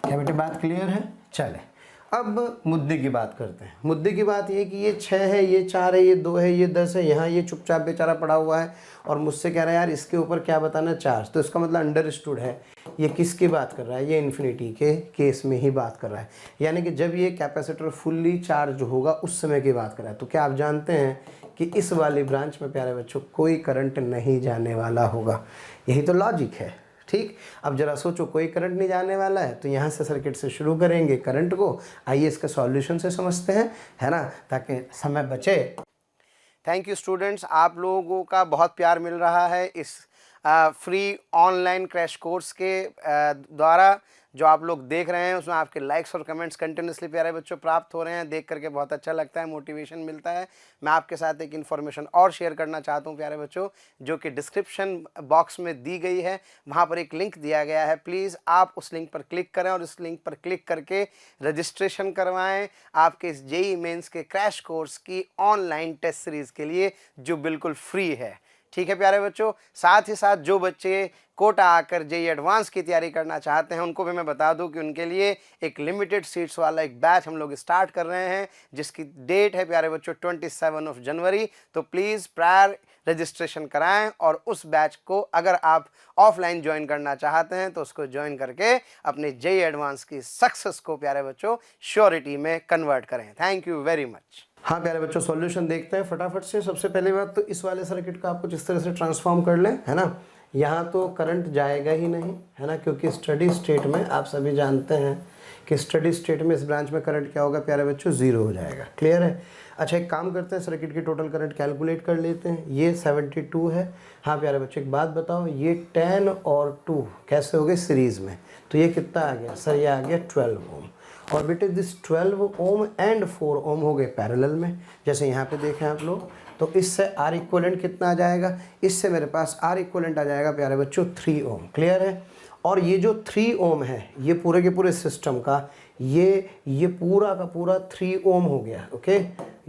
क्या बेटे बात क्लियर है? चले अब मुद्दे की बात करते हैं। मुद्दे की बात ये कि ये 6 है, ये 4 है, ये 2 है, ये 10 है, यहाँ ये चुपचाप बेचारा पड़ा हुआ है और मुझसे कह रहा है यार इसके ऊपर क्या बताना चार्ज। तो इसका मतलब अंडरस्टूड है ये किसकी बात कर रहा है? ये इन्फिनिटी के केस में ही बात कर रहा है, यानी कि जब ये कैपेसिटर फुल्ली चार्ज होगा उस समय की बात कर रहा है। तो क्या आप जानते हैं कि इस वाली ब्रांच में प्यारे बच्चों कोई करंट नहीं जाने वाला होगा? यही तो लॉजिक है। ठीक, अब जरा सोचो कोई करंट नहीं जाने वाला है तो यहाँ से सर्किट से शुरू करेंगे करंट को। आइए इसका सॉल्यूशन से समझते हैं, है ना, ताकि समय बचे। थैंक यू स्टूडेंट्स, आप लोगों का बहुत प्यार मिल रहा है इस फ्री ऑनलाइन क्रैश कोर्स के द्वारा। जो आप लोग देख रहे हैं उसमें आपके लाइक्स और कमेंट्स कंटिन्यूसली प्यारे बच्चों प्राप्त हो रहे हैं। देख करके बहुत अच्छा लगता है, मोटिवेशन मिलता है। मैं आपके साथ एक इन्फॉर्मेशन और शेयर करना चाहता हूं प्यारे बच्चों, जो कि डिस्क्रिप्शन बॉक्स में दी गई है। वहां पर एक लिंक दिया गया है, प्लीज़ आप उस लिंक पर क्लिक करें और उस लिंक पर क्लिक करके रजिस्ट्रेशन करवाएं आपके इस JEE मेंस के क्रैश कोर्स की ऑनलाइन टेस्ट सीरीज़ के लिए, जो बिल्कुल फ्री है। ठीक है प्यारे बच्चों, साथ ही साथ जो बच्चे कोटा आकर JEE एडवांस की तैयारी करना चाहते हैं उनको भी मैं बता दूं कि उनके लिए एक लिमिटेड सीट्स वाला एक बैच हम लोग स्टार्ट कर रहे हैं, जिसकी डेट है प्यारे बच्चों 27 जनवरी। तो प्लीज़ प्रायर रजिस्ट्रेशन कराएं और उस बैच को अगर आप ऑफलाइन ज्वाइन करना चाहते हैं तो उसको ज्वाइन करके अपने JEE एडवांस की सक्सेस को प्यारे बच्चों श्योरिटी में कन्वर्ट करें। Thank you very much. हाँ प्यारे बच्चों, सॉल्यूशन देखते हैं फटाफट से। सबसे पहली बात तो इस वाले सर्किट का आप कुछ इस तरह से ट्रांसफॉर्म कर लें, है ना। यहाँ तो करंट जाएगा ही नहीं, है ना, क्योंकि स्टडी स्टेट में आप सभी जानते हैं कि स्टडी स्टेट में इस ब्रांच में करंट क्या होगा प्यारे बच्चों? 0 हो जाएगा। क्लियर है? अच्छा एक काम करते हैं, सर्किट की टोटल करंट कैलकुलेट कर लेते हैं। ये 72 है। हाँ प्यारे बच्चों एक बात बताओ, ये 10 और 2 कैसे हो गए? सीरीज़ में। तो ये कितना आ गया सर? ये आ गया 12 ओम। और बेटे दिस 12 ओम एंड 4 ओम हो गए पैरेलल में, जैसे यहाँ पे देखें आप लोग। तो इससे R इक्वलेंट कितना आ जाएगा? इससे मेरे पास R इक्वलेंट आ जाएगा प्यारे बच्चों 3 ओम। क्लियर है? और ये जो 3 ओम है ये पूरे के पूरे सिस्टम का ये पूरा का पूरा 3 ओम हो गया। ओके,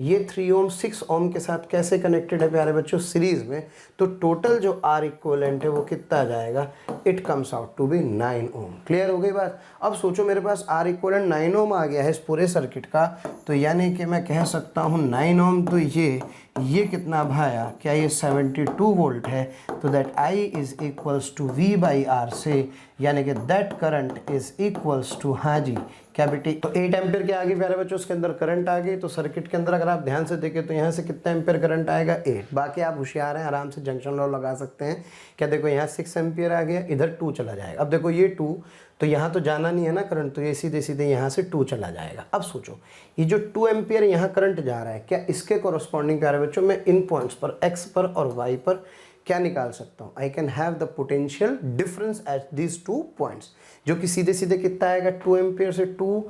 ये 3 ओम 6 ओम के साथ कैसे कनेक्टेड है प्यारे बच्चों? सीरीज़ में। तो टोटल जो R इक्वलेंट है वो कितना आ जाएगा? It comes out to be 9 ohm. Clear हो गई बात? अब सोचो मेरे पास R इक्वलेंट 9 ओम आ गया है इस पूरे सर्किट का, तो यानी कि मैं कह सकता हूँ 9 ओम तो ये कितना भाया? क्या ये 72 वोल्ट है? तो that I is equals to V/R से, यानी कि that current is equals to, हाँ जी, क्या बेटी, तो 8 एम्पियर के आगे प्यारे बच्चों उसके अंदर करंट आ गई। तो सर्किट के अंदर अगर आप ध्यान से देखें तो यहाँ से कितना एम्पियर करंट आएगा 8। बाकी आप होशियार हैं, आराम से जंक्शन लॉ लगा सकते हैं। क्या देखो यहाँ 6 एम्पियर आ गया, इधर 2 चला जाएगा। अब देखो ये 2 तो यहाँ तो जाना नहीं है ना करंट, तो ये सीधे सीधे यहाँ से 2 चला जाएगा। अब सोचो ये जो 2 एम्पियर यहाँ करंट जा रहा है, क्या इसके कॉरस्पॉन्डिंग प्यारे बच्चों मैं इन पॉइंट्स पर x पर और y पर क्या निकाल सकता हूँ? I can have the potential difference at these 2 points, जो कि सीधे सीधे कितना आएगा 2 एम्पियर से 2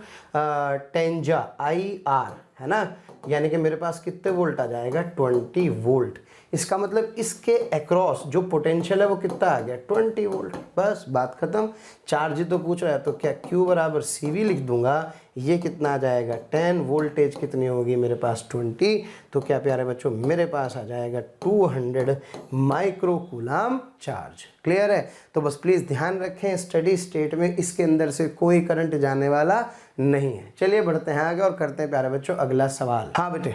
10 जा IR है ना, यानी कि मेरे पास कितने वोल्ट आ जाएगा 20 वोल्ट। इसका मतलब इसके अक्रॉस जो पोटेंशियल है वो कितना आ गया 20 वोल्ट। बस बात खत्म। चार्ज तो पूछ रहा है तो क्या Q बराबर CV लिख दूंगा, ये कितना आ जाएगा 10, वोल्टेज कितनी होगी मेरे पास 20, तो क्या प्यारे बच्चों मेरे पास आ जाएगा 200 माइक्रो कूलम चार्ज। क्लियर है? तो बस प्लीज़ ध्यान रखें स्टडी स्टेट में इसके अंदर से कोई करंट जाने वाला नहीं है। चलिए बढ़ते हैं आगे और करते हैं प्यारे बच्चों अगला सवाल। हाँ बेटे,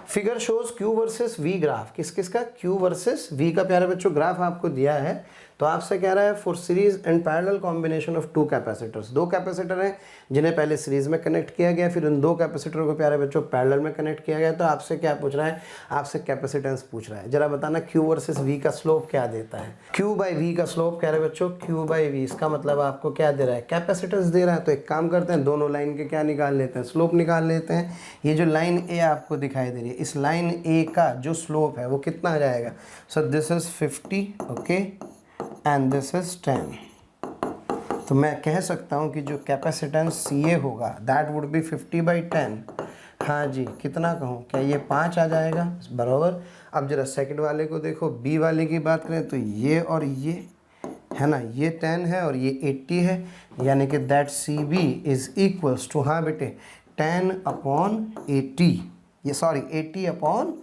figure shows Q versus V graph. किस किस का? Q वर्सेस V का प्यारे बच्चों ग्राफ आपको दिया है। तो आपसे कह रहा है for series and parallel combination of 2 capacitors. 2 capacitor हैं जिन्हें पहले सीरीज में कनेक्ट किया गया, फिर उन 2 कैपेसिटरों को प्यारे बच्चों पैरेलल में कनेक्ट किया गया। तो आपसे क्या पूछ रहा है? आपसे कैपेसिटेंस पूछ रहा है। जरा बताना Q वर्सेस V का स्लोप क्या देता है? Q बाई V का स्लोप कह रहे बच्चों Q बाई V, इसका मतलब आपको क्या दे रहा है? कैपेसिटेंस दे रहा है। तो एक काम करते हैं, दोनों लाइन के क्या निकाल लेते हैं? स्लोप निकाल लेते हैं। ये जो लाइन A आपको दिखाई दे रही है, इस लाइन A का जो स्लोप है वो कितना आ जाएगा? So this is 50 okay and this is 10। तो मैं कह सकता हूँ कि जो कैपेसिटेंस CA होगा दैट वुड बी 50/10। हाँ जी, कितना कहूँ? क्या ये 5 आ जाएगा? बराबर। अब जरा सेकंड वाले को देखो, B वाले की बात करें तो ये और ये है ना, ये 10 है और ये 80 है, यानी कि that CB is equals to, हाँ बेटे 10/80, ये सॉरी 80/10।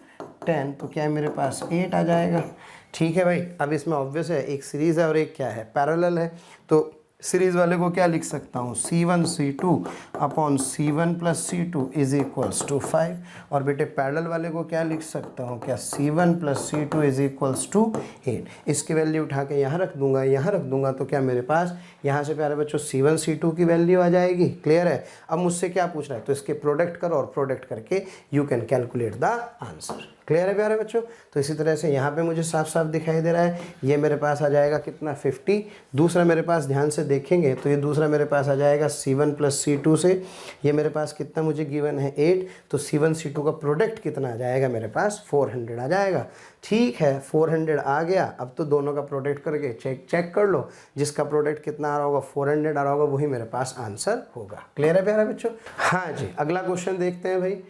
तो क्या है मेरे पास 8 आ जाएगा। ठीक है भाई। अब इसमें ऑब्वियस है एक सीरीज़ है और एक क्या है पैरेलल है। तो सीरीज़ वाले को क्या लिख सकता हूँ? C1 plus C2 is equals to 5। और बेटे पैरेलल वाले को क्या लिख सकता हूँ? क्या C1 plus C2 is equals to 8। इसकी वैल्यू उठा के यहाँ रख दूंगा, यहाँ रख दूंगा, तो क्या मेरे पास यहाँ से प्यारे बच्चों C1 C2 की वैल्यू आ जाएगी। क्लियर है? अब मुझसे क्या पूछ रहा है? तो इसके प्रोडक्ट करो और प्रोडक्ट करके you can calculate the answer. Clear है प्यारे बच्चों? तो इसी तरह से यहाँ पे मुझे साफ साफ दिखाई दे रहा है, ये मेरे पास आ जाएगा कितना 50। दूसरा मेरे पास ध्यान से देखेंगे तो ये दूसरा मेरे पास आ जाएगा C1 प्लस C2 से, ये मेरे पास कितना मुझे गिवन है 8। तो C1 C2 का प्रोडक्ट कितना आ जाएगा मेरे पास? 400 आ जाएगा। ठीक है, 400 आ गया। अब तो दोनों का प्रोडक्ट करके चेक कर लो, जिसका प्रोडक्ट कितना आ रहा होगा 400 आ रहा होगा, वही मेरे पास आंसर होगा। क्लियर है प्यारे बच्चों? हाँ जी, अगला क्वेश्चन देखते हैं भाई।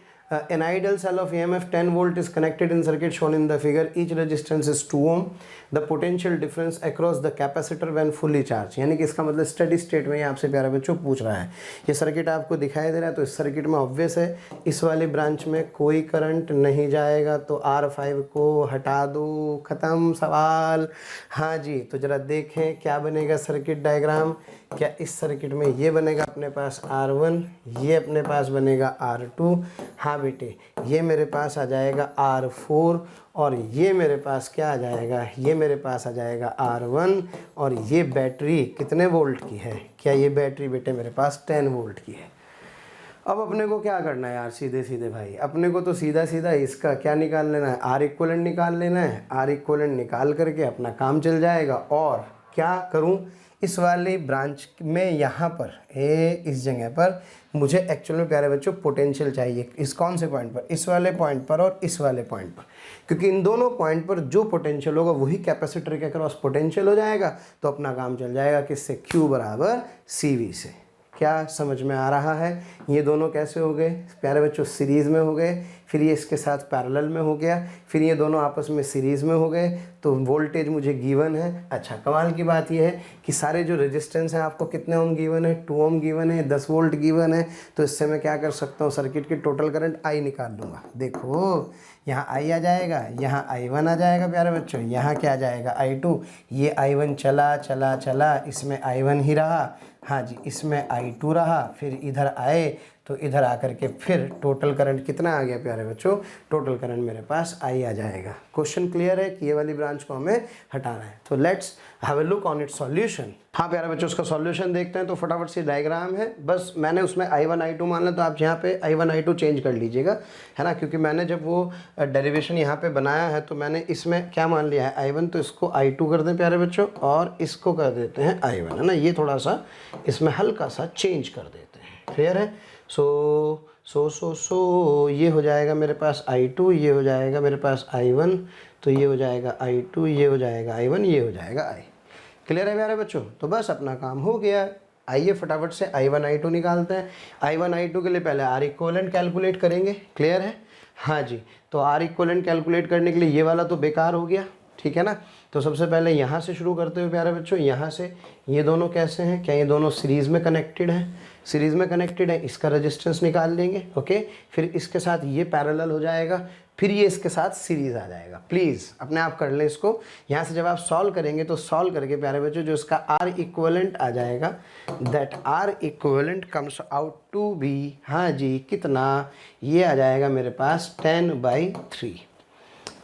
An ideal cell of EMF 10 volt is connected in circuit shown in the figure. Each resistance is 2 ohm. The potential difference across the capacitor when fully charged. यानी कि इसका मतलब स्टडी स्टेट में ये आपसे प्यारे बच्चों पूछ रहा है। ये सर्किट आपको दिखाई दे रहा है, तो इस सर्किट में ऑब्वियस है इस वाली ब्रांच में कोई करंट नहीं जाएगा, तो R5 को हटा दो, ख़त्म सवाल। हाँ जी, तो ज़रा देखें क्या बनेगा सर्किट डायग्राम। क्या इस सर्किट में ये बनेगा अपने पास R1, ये अपने पास बनेगा R2। हाँ बेटे, ये मेरे पास आ जाएगा R4 और ये मेरे पास क्या आ जाएगा? ये मेरे पास आ जाएगा R1। और ये बैटरी कितने वोल्ट की है? क्या ये बैटरी बेटे मेरे पास 10 वोल्ट की है। अब अपने को क्या करना है यार? सीधे सीधे भाई अपने को तो सीधा सीधा इसका क्या निकाल लेना है? R इक्विवेलेंट निकाल लेना है। R इक्विवेलेंट निकाल करके अपना काम चल जाएगा। और क्या करूं? इस वाली ब्रांच में यहाँ पर इस जगह पर मुझे एक्चुअल में प्यारे बच्चों पोटेंशियल चाहिए। इस कौन से पॉइंट पर? इस वाले पॉइंट पर और इस वाले पॉइंट पर, क्योंकि इन दोनों पॉइंट पर जो पोटेंशियल होगा वही कैपेसिटर के अक्रॉस पोटेंशियल हो जाएगा। तो अपना काम चल जाएगा किससे? Q बराबर CV से। क्या समझ में आ रहा है? ये दोनों कैसे हो गए प्यारे बच्चों? सीरीज़ में हो गए, फिर ये इसके साथ पैरेलल में हो गया, फिर ये दोनों आपस में सीरीज़ में हो गए, तो वोल्टेज मुझे गिवन है। अच्छा, कमाल की बात ये है कि सारे जो रेजिस्टेंस हैं आपको कितने ओम गिवन है? 2 ओम गिवन है, 10 वोल्ट गिवन है। तो इससे मैं क्या कर सकता हूँ? सर्किट की टोटल करंट I निकाल लूँगा। देखो यहाँ I आ जाएगा, यहाँ I1 आ जाएगा प्यारे बच्चों, यहाँ क्या आ जाएगा? I2। ये I1 चला चला चला, इसमें I1 ही रहा। हाँ जी, इसमें I2 रहा। फिर इधर आए तो इधर आकर के फिर टोटल करंट कितना आ गया प्यारे बच्चों, टोटल करंट मेरे पास I आ जाएगा। क्वेश्चन क्लियर है कि ये वाली ब्रांच को हमें हटाना है। तो let's have a look on it's solution. हाँ प्यारे बच्चों, उसका सॉल्यूशन देखते हैं। तो फटाफट से डायग्राम है, बस मैंने उसमें I1 I2 मान लिया, तो आप यहाँ पे I1 I2 चेंज कर लीजिएगा, है ना, क्योंकि मैंने जब वो डेरिवेशन यहाँ पे बनाया है तो मैंने इसमें क्या मान लिया है I1, तो इसको I2 कर दें प्यारे बच्चों और इसको कर देते हैं I1, है ना। ये थोड़ा सा इसमें हल्का सा चेंज कर देते हैं, क्लियर है। सो ये हो जाएगा मेरे पास I2, ये हो जाएगा मेरे पास I1, तो ये हो जाएगा I2, ये हो जाएगा I1, ये हो जाएगा I। क्लियर है प्यारे बच्चों। तो बस अपना काम हो गया। आइए फटाफट से I1 I2 निकालते हैं। I1 I2 के लिए पहले R इक्विवेलेंट कैलकुलेट करेंगे, क्लियर है। हाँ जी, तो R इक्विवेलेंट कैलकुलेट करने के लिए ये वाला तो बेकार हो गया, ठीक है ना। तो सबसे पहले यहाँ से शुरू करते हुए प्यारे बच्चों, यहाँ से ये दोनों कैसे हैं, क्या ये दोनों सीरीज़ में कनेक्टेड हैं, सीरीज़ में कनेक्टेड है, इसका रेजिस्टेंस निकाल लेंगे, ओके। फिर इसके साथ ये पैरेलल हो जाएगा, फिर ये इसके साथ सीरीज़ आ जाएगा। प्लीज़ अपने आप कर लें इसको। यहाँ से जब आप सॉल्व करेंगे तो सॉल्व करके प्यारे बच्चों जो इसका R इक्विवेलेंट आ जाएगा, that R equivalent comes out to be, हाँ जी, कितना, ये आ जाएगा मेरे पास 10/3।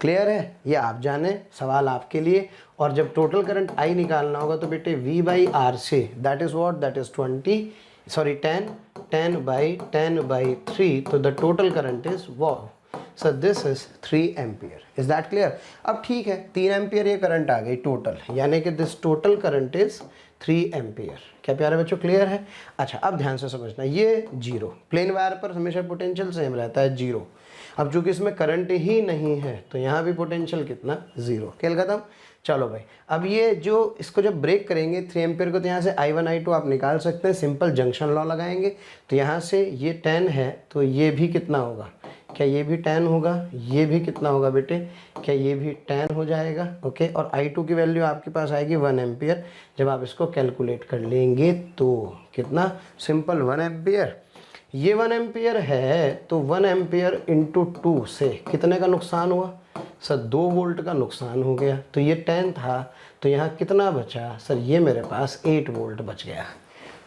क्लियर है, ये आप जाने, सवाल आपके लिए। और जब टोटल करंट I निकालना होगा तो बेटे V/R से, that is what, that is 10/3, तो द टोटल करंट इज़ वो, so this is 3 ampere. Is that clear. अब ठीक है, 3 एम्पियर ये करंट आ गई टोटल, यानी कि this total current is 3 ampere. क्या प्यारे बच्चों क्लियर है। अच्छा, अब ध्यान से समझना, ये जीरो, प्लेन वायर पर हमेशा पोटेंशियल सेम रहता है, जीरो। अब चूंकि इसमें करंट ही नहीं है तो यहाँ भी पोटेंशियल कितना, जीरो। खेल खत्म। चलो भाई, अब ये जो इसको जब ब्रेक करेंगे 3 एम्पियर को, तो यहाँ से I1 I2 आप निकाल सकते हैं, सिंपल जंक्शन लॉ लगाएंगे। तो यहाँ से ये 10 है तो ये भी कितना होगा, क्या ये भी 10 होगा, ये भी कितना होगा बेटे, क्या ये भी 10 हो जाएगा, ओके। और I2 की वैल्यू आपके पास आएगी 1 एम्पियर। जब आप इसको कैलकुलेट कर लेंगे तो कितना, सिंपल 1 एम्पियर। ये 1 एम्पियर है तो 1 एम्पियर इंटू 2 से कितने का नुकसान हुआ सर, 2 वोल्ट का नुकसान हो गया। तो ये 10 था तो यहाँ कितना बचा सर, ये मेरे पास 8 वोल्ट बच गया।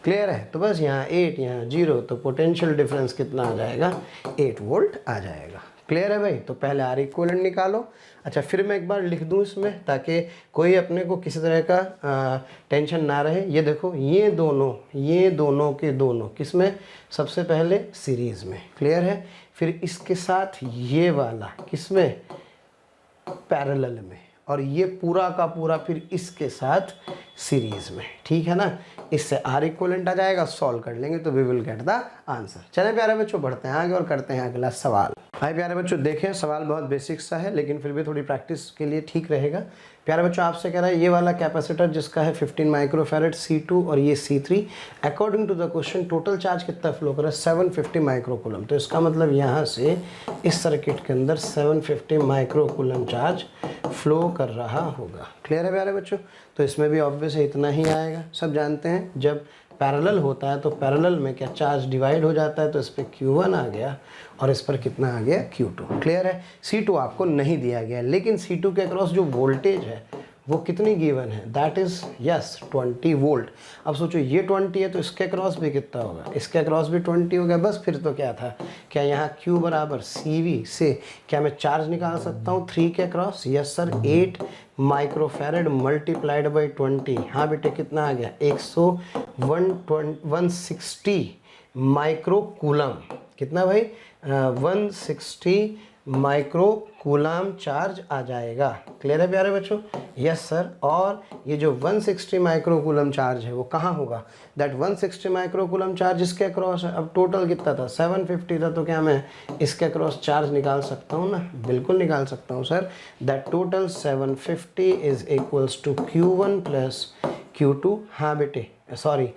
क्लियर है। तो बस यहाँ 8 यहाँ 0, तो पोटेंशियल डिफरेंस कितना आ जाएगा, 8 वोल्ट आ जाएगा। क्लियर है भाई। तो पहले R इक्विवेलेंट निकालो। अच्छा, फिर मैं एक बार लिख दूँ इसमें ताकि कोई अपने को किसी तरह का टेंशन ना रहे। ये देखो, ये दोनों के दोनों किसमें, सबसे पहले सीरीज़ में, क्लियर है। फिर इसके साथ ये वाला किसमें, पैरेलल में, और ये पूरा का पूरा फिर इसके साथ सीरीज़ में, ठीक है ना। इससे R इक्विवेलेंट आ जाएगा, सॉल्व कर लेंगे तो we will get the answer. चलें प्यारे बच्चों, बढ़ते हैं आगे और करते हैं अगला सवाल। हाय प्यारे बच्चों, देखें सवाल बहुत बेसिक सा है लेकिन फिर भी थोड़ी प्रैक्टिस के लिए ठीक रहेगा। प्यारे बच्चों, आपसे कह रहा है ये वाला कैपेसिटर जिसका है 15 माइक्रोफैरेड C2 और ये C3, according to the question total charge कितना फ्लो कर रहा है, 750 माइक्रोकूलम। तो इसका मतलब यहाँ से इस सर्किट के अंदर 750 माइक्रोकूलम चार्ज फ्लो कर रहा होगा। क्लियर है प्यारे बच्चों। तो इसमें भी ऑब्वियस है इतना ही आएगा। सब जानते हैं जब पैरेलल होता है तो पैरेलल में क्या चार्ज डिवाइड हो जाता है, तो इस पर Q1 आ गया और इस पर कितना आ गया, Q2। क्लियर है। C2 आपको नहीं दिया गया, लेकिन C2 के अक्रॉस जो वोल्टेज है वो कितनी गिवन है, दैट इज़ यस 20 वोल्ट। अब सोचो ये 20 है तो इसके अक्रॉस भी कितना होगा, इसके अक्रॉस भी 20 हो गया। बस फिर तो क्या था, क्या यहाँ Q बराबर CV से क्या मैं चार्ज निकाल सकता हूँ 3 के across, yes sir, 8 microfarad multiplied by 20। हाँ बेटे, कितना आ गया, 160 माइक्रोकूलम। कितना भाई, 160 माइक्रोकूलम चार्ज आ जाएगा। क्लियर है प्यारे बच्चों, यस सर। और ये जो 160 माइक्रोकूलम चार्ज है वो कहाँ होगा, दैट 160 माइक्रोकूलम चार्ज इसके अक्रॉस है। अब टोटल कितना था, 750 था, तो क्या मैं इसके अक्रॉस चार्ज निकाल सकता हूँ ना, बिल्कुल निकाल सकता हूँ sir. That total 750 is equals to Q1 plus Q2, हाँ बेटे sorry,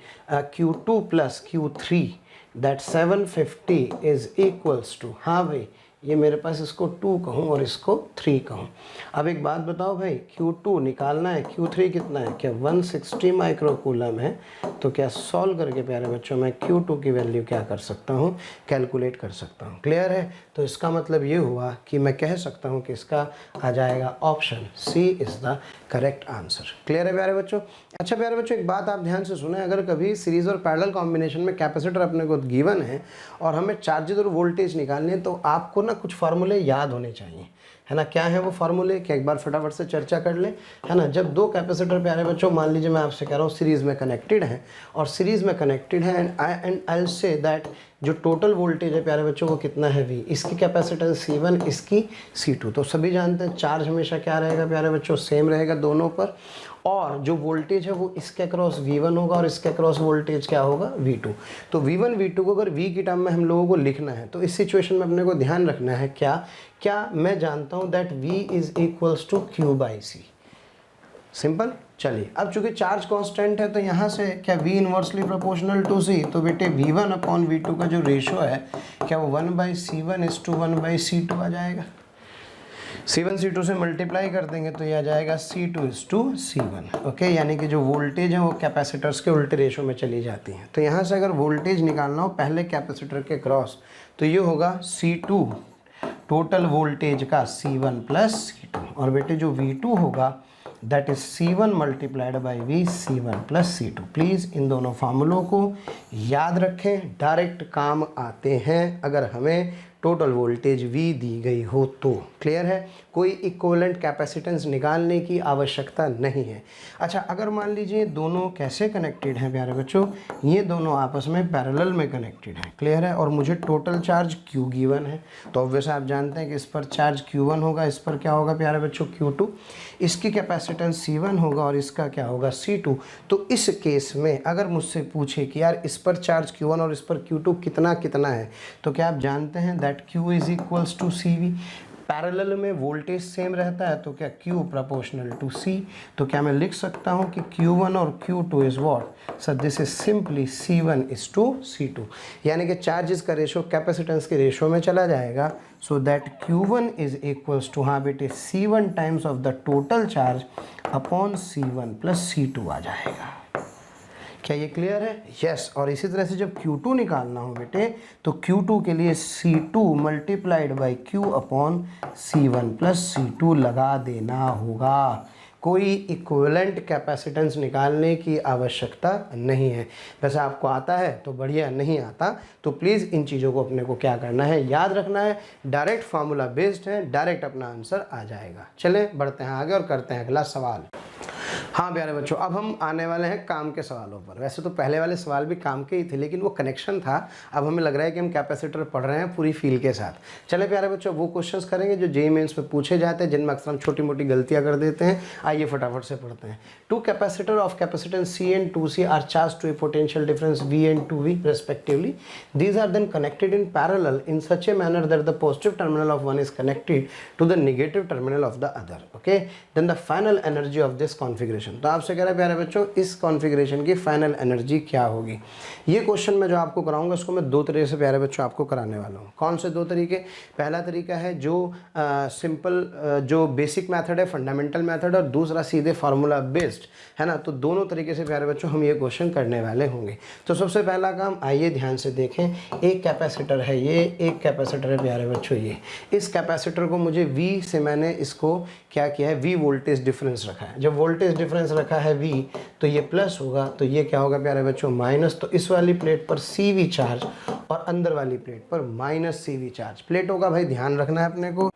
Q2 plus Q3, that 750 is equals to, हाँ भाई, ये मेरे पास इसको 2 कहूँ और इसको 3 कहूँ। अब एक बात बताओ भाई, Q2 निकालना है, Q3 कितना है, क्या 160 माइक्रोकूलम है, तो क्या सॉल्व करके प्यारे बच्चों मैं Q2 की वैल्यू क्या कर सकता हूँ, कैलकुलेट कर सकता हूँ। क्लियर है? तो इसका मतलब ये हुआ कि मैं कह सकता हूँ कि इसका आ जाएगा option C is the correct answer. Clear है प्यारे बच्चों? अच्छा प्यारे बच्चों, एक बात आप ध्यान से सुने, अगर कभी सीरीज़ और पैरेलल कॉम्बिनेशन में कैपेसिटर अपने को गिवन है और हमें चार्जेस और वोल्टेज निकालने हैं, तो आपको ना कुछ फार्मूले याद होने चाहिए, है ना। क्या है वो फार्मूले, क्या एक बार फटाफट से चर्चा कर ले, है ना। जब दो कैपेसिटर प्यारे बच्चों, मान लीजिए मैं आपसे कह रहा हूँ सीरीज़ में कनेक्टेड है और सीरीज़ में कनेक्टेड है and I will say that जो टोटल वोल्टेज है प्यारे बच्चों वो कितना है V, इसकी कैपेसिटेंस C1, इसकी C2। तो सभी जानते हैं चार्ज हमेशा क्या रहेगा प्यारे बच्चों, सेम रहेगा दोनों पर, और जो वोल्टेज है वो इसके अक्रॉस V1 होगा और इसके अक्रॉस वोल्टेज क्या होगा, V2। तो V1 V2 को अगर V की टर्म में हम लोगों को लिखना है तो इस सिचुएशन में अपने को ध्यान रखना है क्या मैं जानता हूँ that V is equals to Q by C। Simple. चलिए, अब चूंकि चार्ज कांस्टेंट है तो यहाँ से क्या V inversely proportional to C, तो बेटे V1 अपॉन V2 का जो रेशो है क्या वो 1/C1 इज टू 1/C2 आ जाएगा। C1 C2 से मल्टीप्लाई कर देंगे तो ये आ जाएगा C2 is to C1। Okay, यानी कि जो वोल्टेज है वो कैपेसिटर्स के उल्टे रेशो में चली जाती हैं। तो यहाँ से अगर वोल्टेज निकालना हो पहले कैपेसिटर के क्रॉस, तो ये होगा C2 टोटल वोल्टेज का C1 प्लस C2, और बेटे जो V2 होगा that is C1 multiplied by V, C1 plus C2। Please इन दोनों फार्मूलों को याद रखें, डायरेक्ट काम आते हैं अगर हमें टोटल वोल्टेज V दी गई हो तो। क्लियर है? कोई इक्विवेलेंट कैपेसिटेंस निकालने की आवश्यकता नहीं है। अच्छा, अगर मान लीजिए दोनों कैसे कनेक्टेड हैं प्यारे बच्चों, ये दोनों आपस में पैरेलल में कनेक्टेड हैं। क्लियर है? और मुझे टोटल चार्ज Q गिवन है, तो ऑब्वियस आप जानते हैं कि इस पर चार्ज Q1 होगा, इस पर क्या होगा प्यारे बच्चों, Q2, इसकी कैपेसिटेंस C1 होगा और इसका क्या होगा, C2। तो इस केस में अगर मुझसे पूछे कि यार इस पर चार्ज Q1 और इस पर Q2 कितना कितना है, तो क्या आप जानते हैं that Q is equals to CV। Parallel में वोल्टेज सेम रहता है तो क्या Q प्रोपोर्शनल टू C। तो क्या मैं लिख सकता हूँ कि Q1 और Q2 is what, sir this is simply C1 is to C2, यानी कि चार्जेस का रेशो कैपेसिटेंस के रेशो में चला जाएगा। So that Q1 is equals to, हाँ बेटे, C1 times of the total charge upon C1 plus C2 आ जाएगा। क्या ये क्लियर है? यस। और इसी तरह से जब Q2 निकालना हो बेटे, तो Q2 के लिए C2 multiplied by Q upon C1 plus C2 लगा देना होगा। कोई इक्विवेलेंट कैपेसिटेंस निकालने की आवश्यकता नहीं है। वैसे आपको आता है तो बढ़िया, नहीं आता तो प्लीज़ इन चीज़ों को अपने को क्या करना है, याद रखना है। डायरेक्ट फार्मूला बेस्ड है, डायरेक्ट अपना आंसर आ जाएगा। चलें बढ़ते हैं आगे और करते हैं अगला सवाल। हाँ प्यारे बच्चों, अब हम आने वाले हैं काम के सवालों पर। वैसे तो पहले वाले सवाल भी काम के ही थे, लेकिन वो कनेक्शन था। अब हमें लग रहा है कि हम कैपेसिटर पढ़ रहे हैं पूरी फील के साथ। चले प्यारे बच्चों, वो क्वेश्चंस करेंगे जो जेईई मेंस में पूछे जाते हैं, जिनमें अक्सर हम छोटी मोटी गलतियां कर देते हैं। आइए फटाफट से पढ़ते हैं। Two capacitor of capacitance C and 2C are charge to a potential difference V and 2V respectively. These are then connected in parallel in such a manner that the positive terminal of one is connected to the negative terminal of the other. Okay, then the final energy of this configuration. तो आपसे कह रहा है प्यारे बच्चों, इस configuration की final energy क्या होगी। ये क्वेश्चन मैं जो आपको कराऊंगा इसको मैं दो तरीके से प्यारे बच्चों आपको कराने वाला हूँ। कौन से दो तरीके? पहला तरीका है जो सिंपल जो बेसिक मेथड है, फंडामेंटल मेथड, और दूसरा सीधे फार्मूला बेस्ड, है ना। तो दोनों तरीके से प्यारे बच्चों हम ये क्वेश्चन करने वाले होंगे। तो सबसे पहला काम, आइए ध्यान से देखें। एक कैपेसिटर है ये, एक कैपेसिटर है प्यारे बच्चों ये। इस कैपेसिटर को मुझे V से मैंने इसको क्या किया है, V वोल्टेज डिफरेंस रखा है। जब वोल्टेज डिफरेंस रखा है V, तो ये प्लस होगा, तो ये क्या होगा प्यारे बच्चों, माइनस। तो इस वाली प्लेट पर CV चार्ज और अंदर वाली प्लेट पर माइनस CV चार्ज। प्लेट होगा भाई, ध्यान रखना है अपने को।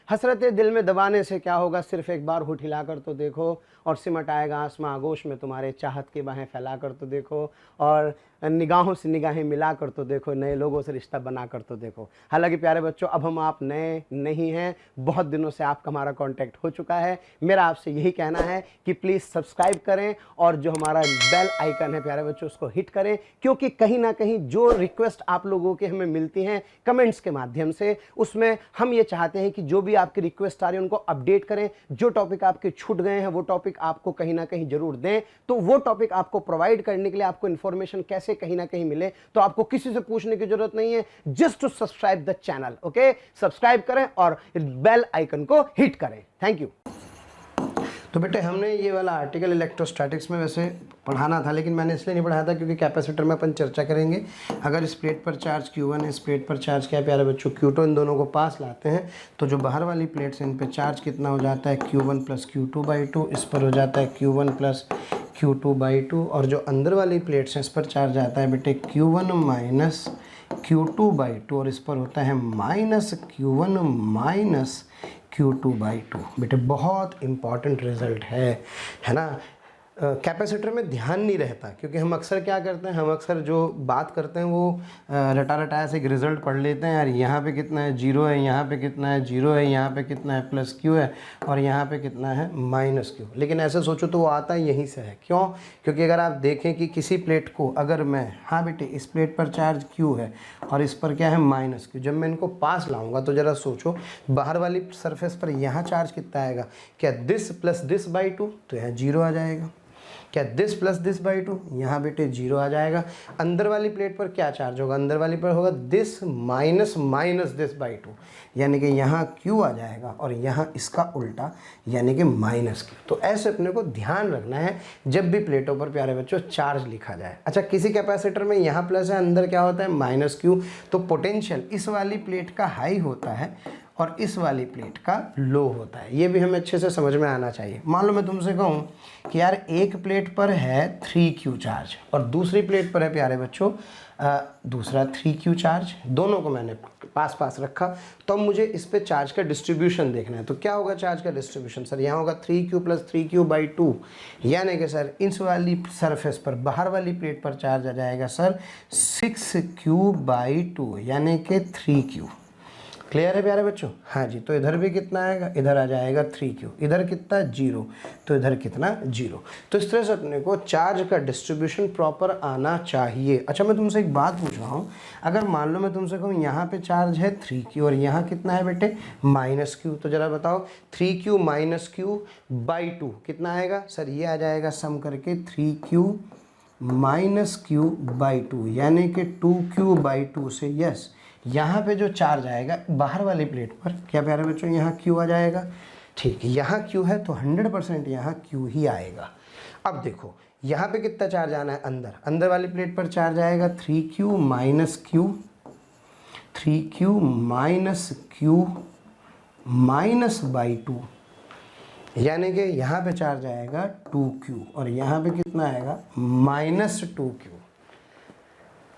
हसरते दिल में दबाने से क्या होगा, सिर्फ एक बार होठ हिलाकर तो देखो, और सिमट आएगा आसमां आगोश में तुम्हारे, चाहत की बाहें फैलाकर तो देखो, और निगाहों से निगाहें मिलाकर तो देखो, नए लोगों से रिश्ता बनाकर तो देखो। हालांकि प्यारे बच्चों, अब हम आप नए नहीं हैं, बहुत दिनों से आपका हमारा कांटेक्ट हो चुका है। मेरा आपसे यही कहना है कि प्लीज़ सब्सक्राइब करें और जो हमारा बेल आइकन है प्यारे बच्चों उसको हिट करें, क्योंकि कहीं ना कहीं जो रिक्वेस्ट आप लोगों के हमें मिलती हैं कमेंट्स के माध्यम से, उसमें हम ये चाहते हैं कि जो भी आपकी रिक्वेस्ट आ रही है उनको अपडेट करें। जो टॉपिक आपके छूट गए हैं वो टॉपिक आपको कहीं ना कहीं जरूर दें। तो वो टॉपिक आपको प्रोवाइड करने के लिए आपको इन्फॉर्मेशन कैसे ऐसे कहीं ना कहीं मिले तो आपको किसी से पूछने की जरूरत नहीं है, just to subscribe the channel. Okay, subscribe करें और बेल आइकन को हिट करें। Thank you. तो बेटे हमने ये वाला आर्टिकल इलेक्ट्रोस्टैटिक्स में वैसे पढ़ाना था, लेकिन मैंने इसलिए नहीं पढ़ाया था क्योंकि कैपेसिटर में अपन चर्चा करेंगे। अगर इस प्लेट पर चार्ज Q1 है, इस प्लेट पर चार्ज क्या प्यारे बच्चों Q2, इन दोनों को पास लाते हैं तो जो बाहर वाली प्लेट्स हैं इन पे चार्ज कितना हो जाता है Q1 प्लस Q2/2, इस पर हो जाता है Q1 प्लस Q2/2, और जो अंदर वाली प्लेट्स हैं इस पर चार्ज आता है बेटे Q1 माइनस Q2/2, और इस पर होता है माइनस Q1 माइनस Q2/2। बेटे बहुत इंपॉर्टेंट रिजल्ट है ना। कैपेसिटर में ध्यान नहीं रहता क्योंकि हम अक्सर क्या करते हैं, हम अक्सर जो बात करते हैं वो रटा रटाया से एक रिज़ल्ट पढ़ लेते हैं। यार यहाँ पे कितना है 0 है, यहाँ पे कितना है 0 है, यहाँ पे कितना है प्लस Q है, और यहाँ पे कितना है माइनस Q। लेकिन ऐसे सोचो तो वो आता यहीं से है। क्यों? क्योंकि अगर आप देखें कि किसी प्लेट को अगर मैं, हाँ बेटे इस प्लेट पर चार्ज Q है और इस पर क्या है माइनस Q, जब मैं इनको पास लाऊंगा तो ज़रा सोचो बाहर वाली सरफेस पर यहाँ चार्ज कितना आएगा, क्या दिस प्लस दिस/2, तो यहाँ 0 आ जाएगा। क्या दिस प्लस दिस/2, यहाँ बेटे 0 आ जाएगा। अंदर वाली प्लेट पर क्या चार्ज होगा, अंदर वाली पर होगा दिस माइनस माइनस दिस/2, यानी कि यहाँ Q आ जाएगा और यहाँ इसका उल्टा यानी कि माइनस Q। तो ऐसे अपने को ध्यान रखना है जब भी प्लेटों पर प्यारे बच्चों चार्ज लिखा जाए। अच्छा, किसी कैपेसिटर में यहाँ प्लस है, अंदर क्या होता है माइनस Q, तो पोटेंशियल इस वाली प्लेट का हाई होता है और इस वाली प्लेट का लो होता है। ये भी हमें अच्छे से समझ में आना चाहिए। मान लो मैं तुमसे कहूँ कि यार एक प्लेट पर है 3Q चार्ज और दूसरी प्लेट पर है प्यारे बच्चों दूसरा 3Q चार्ज, दोनों को मैंने पास पास रखा, तो अब मुझे इस पे चार्ज का डिस्ट्रीब्यूशन देखना है। तो क्या होगा चार्ज का डिस्ट्रीब्यूशन? सर यहाँ होगा 3Q प्लस 3Q/2, यानी कि सर इस वाली सरफेस पर बाहर वाली प्लेट पर चार्ज आ जाएगा सर 6Q/2, यानी कि 3Q। क्लियर है प्यारे बच्चों? हाँ जी। तो इधर भी कितना आएगा, इधर आ जाएगा 3Q, इधर कितना 0, तो इधर कितना 0। तो इस तरह से अपने को चार्ज का डिस्ट्रीब्यूशन प्रॉपर आना चाहिए। अच्छा, मैं तुमसे एक बात पूछ रहा हूँ, अगर मान लो मैं तुमसे कहूँ यहाँ पे चार्ज है 3Q और यहाँ कितना है बेटे माइनस Q, तो ज़रा बताओ 3Q माइनस Q/2 कितना आएगा? सर ये आ जाएगा सम करके 3Q माइनस Q/2, यानी कि 2Q/2 से यस यहाँ पे जो चार्ज आएगा बाहर वाली प्लेट पर, क्या प्यारे बच्चों यहाँ Q आ जाएगा। ठीक है, यहाँ Q है तो 100% यहाँ Q ही आएगा। अब देखो यहाँ पे कितना चार्ज आना है, अंदर वाली प्लेट पर चार्ज आएगा 3Q minus Q, 3Q minus Q माइनस/2, यानी कि यहाँ पे चार्ज आएगा 2Q और यहाँ पे कितना आएगा माइनस 2Q।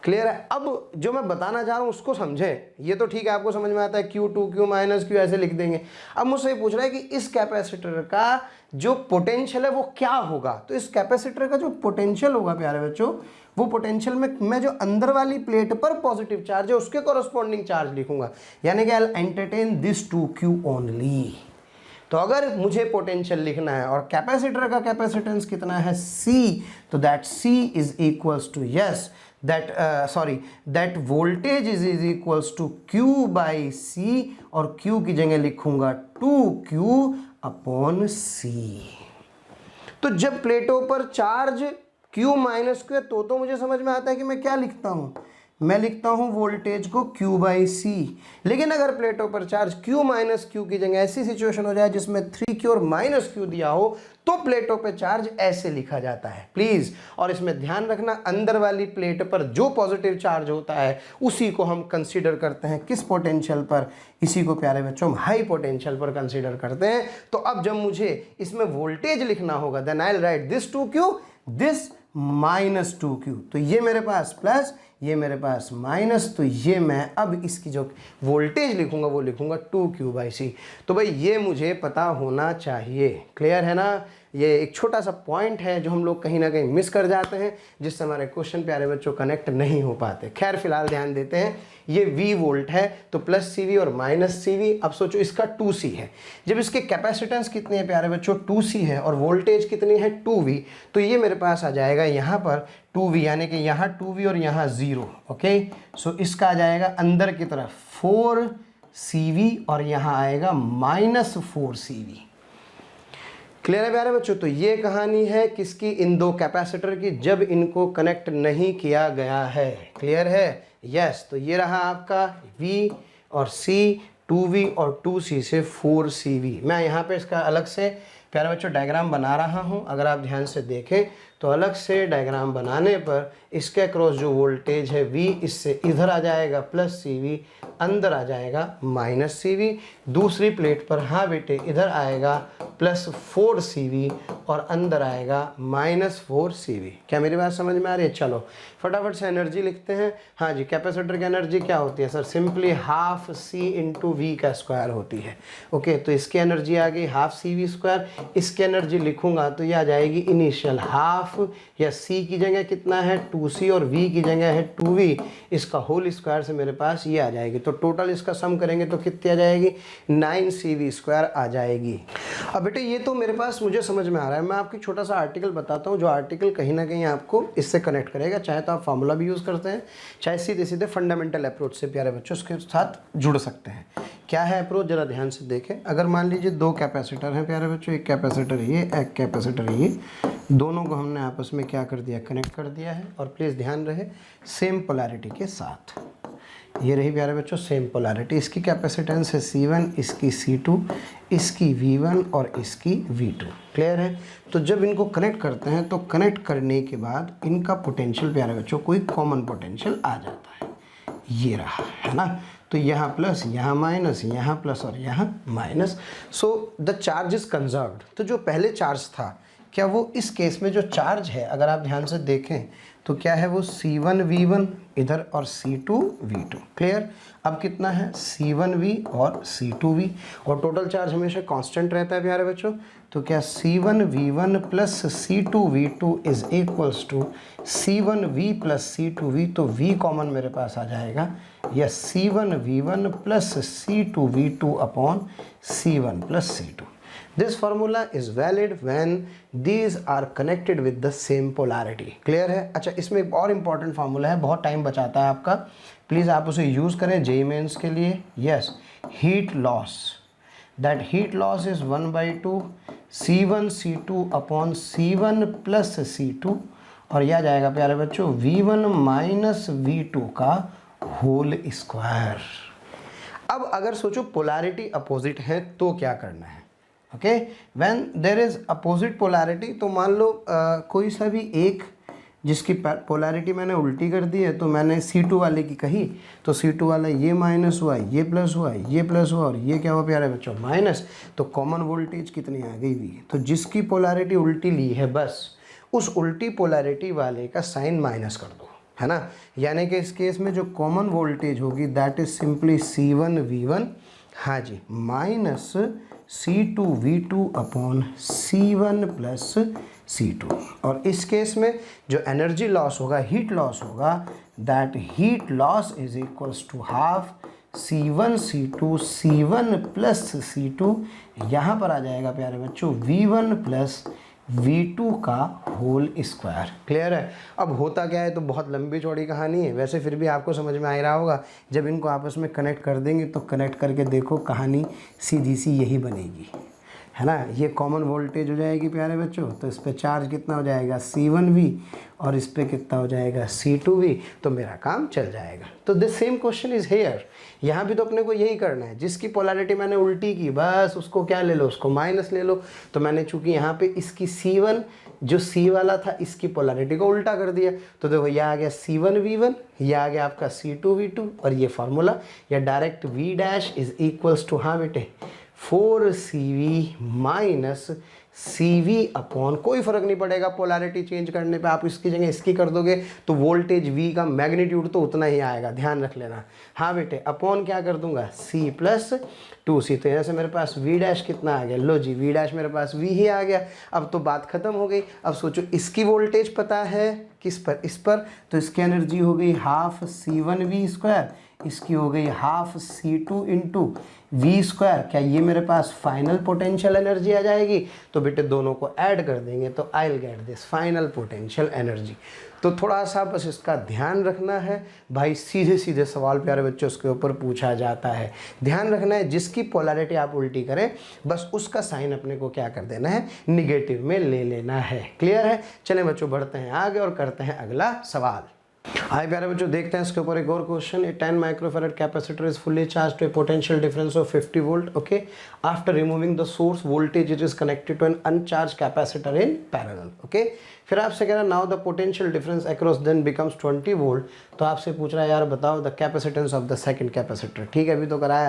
क्लियर है? अब जो मैं बताना चाह रहा हूँ उसको समझें। ये तो ठीक है, आपको समझ में आता है Q 2Q माइनस Q ऐसे लिख देंगे। अब मुझसे पूछ रहा है कि इस कैपेसिटर का जो पोटेंशियल है वो क्या होगा। तो इस कैपेसिटर का जो पोटेंशियल होगा प्यारे बच्चों, वो पोटेंशियल में मैं जो अंदर वाली प्लेट पर पॉजिटिव चार्ज है उसके कॉरस्पॉन्डिंग चार्ज लिखूंगा, यानी कि I will entertain this 2Q only. तो अगर मुझे पोटेंशियल लिखना है और कैपेसिटर का कैपेसिटेंस कितना है C, तो that C is equals to yes that voltage is equals to Q/C, और Q की जगह लिखूंगा 2Q/C। तो जब प्लेटों पर चार्ज Q माइनस Q है तो मुझे समझ में आता है कि मैं क्या लिखता हूं, मैं लिखता हूं वोल्टेज को Q/C। लेकिन अगर प्लेटों पर चार्ज Q माइनस Q की जगह ऐसी सिचुएशन हो जाए जिसमें 3Q और माइनस Q दिया हो, तो प्लेटों पे चार्ज ऐसे लिखा जाता है प्लीज। और इसमें ध्यान रखना, अंदर वाली प्लेट पर जो पॉजिटिव चार्ज होता है उसी को हम कंसीडर करते हैं किस पोटेंशियल पर, इसी को प्यारे बच्चों हाई पोटेंशियल पर कंसीडर करते हैं। तो अब जब मुझे इसमें वोल्टेज लिखना होगा, then I will write this 2Q, this minus 2Q। तो ये मेरे पास प्लस, ये मेरे पास माइनस, तो ये मैं अब इसकी जो वोल्टेज लिखूंगा वो लिखूंगा 2Q/C। तो भाई ये मुझे पता होना चाहिए। क्लियर है ना? ये एक छोटा सा पॉइंट है जो हम लोग कहीं ना कहीं मिस कर जाते हैं, जिससे हमारे क्वेश्चन प्यारे बच्चों कनेक्ट नहीं हो पाते। खैर फिलहाल ध्यान देते हैं, ये V वोल्ट है तो प्लस CV और माइनस CV। अब सोचो इसका 2C है, जब इसके कैपेसिटेंस कितनी है प्यारे बच्चों 2C है और वोल्टेज कितनी है 2V, तो ये मेरे पास आ जाएगा यहाँ पर 2V, यानी कि यहाँ 2V और यहाँ 0। ओके, सो इसका आ जाएगा अंदर की तरफ 4CV और यहाँ आएगा माइनस 4CV। क्लियर है प्यारे बच्चों। तो ये कहानी है किसकी, इन दो कैपेसिटर की, जब इनको कनेक्ट नहीं किया गया है। क्लियर है, यस। तो ये रहा आपका V और C, 2V और 2C से 4CV। मैं यहाँ पे इसका अलग से प्यारे बच्चों डायग्राम बना रहा हूँ। अगर आप ध्यान से देखें तो अलग से डायग्राम बनाने पर इसके अक्रॉस जो वोल्टेज है V, इससे इधर आ जाएगा प्लस CV, अंदर आ जाएगा माइनस CV। दूसरी प्लेट पर हाँ बेटे इधर आएगा प्लस 4CV और अंदर आएगा माइनस 4CV। क्या मेरी बात समझ में आ रही है? चलो फटाफट से एनर्जी लिखते हैं। हाँ जी, कैपेसिटर की एनर्जी क्या होती है sir? Simply half C into V का स्क्वायर होती है। ओके, तो इसकी एनर्जी आ गई हाफ CV स्क्वायर। इसकी एनर्जी लिखूंगा तो ये आ जाएगी इनिशियल हाफ, या C की जगह कितना है 2C और V की जगह है 2V, इसका होल स्क्वायर से मेरे पास ये आ जाएगी। तो टोटल इसका सम करेंगे तो कितनी आ जाएगी? 9CV स्क्वायर आ जाएगी। अब बेटे ये तो मेरे पास मुझे समझ में आ रहा है। मैं आपको छोटा सा आर्टिकल बताता हूँ जो आर्टिकल कहीं ना कहीं आपको इससे कनेक्ट करेगा। चाहे तो आप फार्मूला भी यूज़ करते हैं, चाहे सीधे सीधे फंडामेंटल अप्रोच से प्यारे बच्चों उसके साथ जुड़ सकते हैं। क्या है अप्रोच, जरा ध्यान से देखें। अगर मान लीजिए दो कैपेसिटर हैं प्यारे बच्चों, एक कैपेसिटर ये, एक कैपेसिटर ये, दोनों को हमने आपस में क्या कर दिया? कनेक्ट कर दिया है। और प्लीज़ ध्यान रहे सेम पोलैरिटी के साथ। ये रही प्यारे बच्चों सेम पोलैरिटी। इसकी कैपेसिटेंस है C1, इसकी C2, इसकी V1 और इसकी V2। क्लियर है? तो जब इनको कनेक्ट करते हैं तो कनेक्ट करने के बाद इनका पोटेंशियल प्यारे बच्चों कोई कॉमन पोटेंशियल आ जाता है। ये रहा, है ना? तो यहाँ प्लस, यहाँ माइनस, यहाँ प्लस और यहाँ minus. So the charge is conserved. तो जो पहले चार्ज था, क्या वो इस केस में जो चार्ज है अगर आप ध्यान से देखें तो क्या है वो C1V1 इधर और C2V2। क्लियर? अब कितना है C1V और C2V, और टोटल चार्ज हमेशा कांस्टेंट रहता है प्यारे बच्चों। तो क्या C1V1 plus C2V2 is equals to C1V plus C2V। तो V कॉमन मेरे पास आ जाएगा, या C1V1 plus C2V2 upon C1 plus C2। This formula is valid when these are connected with the same polarity. Clear है? अच्छा, इसमें एक और important formula है, बहुत टाइम बचाता है आपका, प्लीज़ आप उसे यूज़ करें जेईई मेंस के लिए। Yes, heat loss, that heat loss is 1/2 C1 C2 upon C1 plus C2, और यह आ जाएगा प्यारे बच्चों V1 माइनस V2 का होल स्क्वायर। अब अगर सोचो पोलैरिटी अपोजिट है तो क्या करना है? Okay, when there is opposite polarity, तो मान लो कोई सा भी एक जिसकी पोलैरिटी मैंने उल्टी कर दी है, तो मैंने C2 वाले की कही, तो C2 वाला ये माइनस हुआ, ये प्लस हुआ, ये प्लस हुआ और ये क्या हुआ प्यारे बच्चों? माइनस। तो कॉमन वोल्टेज कितनी आ गई? V। तो जिसकी पोलैरिटी उल्टी ली है बस उस उल्टी पोलैरिटी वाले का साइन माइनस कर दो, है ना? यानी कि इस केस में जो कॉमन वोल्टेज होगी दैट इज सिंपली C1V1, हाँ जी, minus C2V2 upon C1 plus C2। और इस केस में जो एनर्जी लॉस होगा, हीट लॉस होगा, that heat loss is equals to half C1 C2 C1 plus C2। यहाँ पर आ जाएगा प्यारे बच्चों V1 प्लस V2 का होल स्क्वायर। क्लियर है? अब होता क्या है, तो बहुत लंबी चौड़ी कहानी है, वैसे फिर भी आपको समझ में आ ही रहा होगा। जब इनको आपस में कनेक्ट कर देंगे तो कनेक्ट करके देखो कहानी सीधी सी यही बनेगी, है ना? ये कॉमन वोल्टेज हो जाएगी प्यारे बच्चों, तो इस पे चार्ज कितना हो जाएगा? C1V, और इस पे कितना हो जाएगा? C2V। तो मेरा काम चल जाएगा। तो this same question is here. यहाँ भी तो अपने को यही करना है, जिसकी पोलैरिटी मैंने उल्टी की बस उसको क्या ले लो? उसको माइनस ले लो। तो मैंने चूंकि यहाँ पे इसकी C1 जो C वाला था इसकी पोलैरिटी को उल्टा कर दिया, तो देखो यह आ गया C1V1, यह आ गया आपका C2V2, और ये फार्मूला या direct V dash is equals to, हाँ बेटे, 4CV माइनस CV अपॉन, कोई फर्क नहीं पड़ेगा पोलैरिटी चेंज करने पे, आप इसकी जगह इसकी कर दोगे तो वोल्टेज V का मैग्नीट्यूड तो उतना ही आएगा, ध्यान रख लेना। हाँ बेटे, अपॉन क्या कर दूंगा? C plus 2C। तो यहाँ से मेरे पास V डैश कितना आ गया? लो जी, V डैश मेरे पास V ही आ गया। अब तो बात खत्म हो गई। अब सोचो इसकी वोल्टेज पता है किस पर? इस पर। तो इसकी एनर्जी हो गई हाफ C1V स्क्वायर, इसकी हो गई half C2 into we square. क्या ये मेरे पास फाइनल पोटेंशियल एनर्जी आ जाएगी? तो बेटे दोनों को ऐड कर देंगे तो आई will get this final potential energy. तो थोड़ा सा बस इसका ध्यान रखना है भाई, सीधे सीधे सवाल प्यारे बच्चों उसके ऊपर पूछा जाता है। ध्यान रखना है जिसकी पोलैरिटी आप उल्टी करें बस उसका साइन अपने को क्या कर देना है, निगेटिव में ले लेना है। क्लियर है? चलें बच्चों बढ़ते हैं आगे और करते हैं अगला सवाल। आइए प्यारे बच्चों देखते हैं इसके ऊपर एक और question. A 10 microfarad capacitor is fully charge to a potential difference of 50 volt. Okay, after removing the source voltage it is connected to an uncharge capacitor in parallel. Okay, फिर आपसे कह रहा है now the potential difference across then becomes 20 volt. तो आपसे पूछ रहा है यार बताओ the capacitance of the second capacitor. ठीक है, अभी तो कराया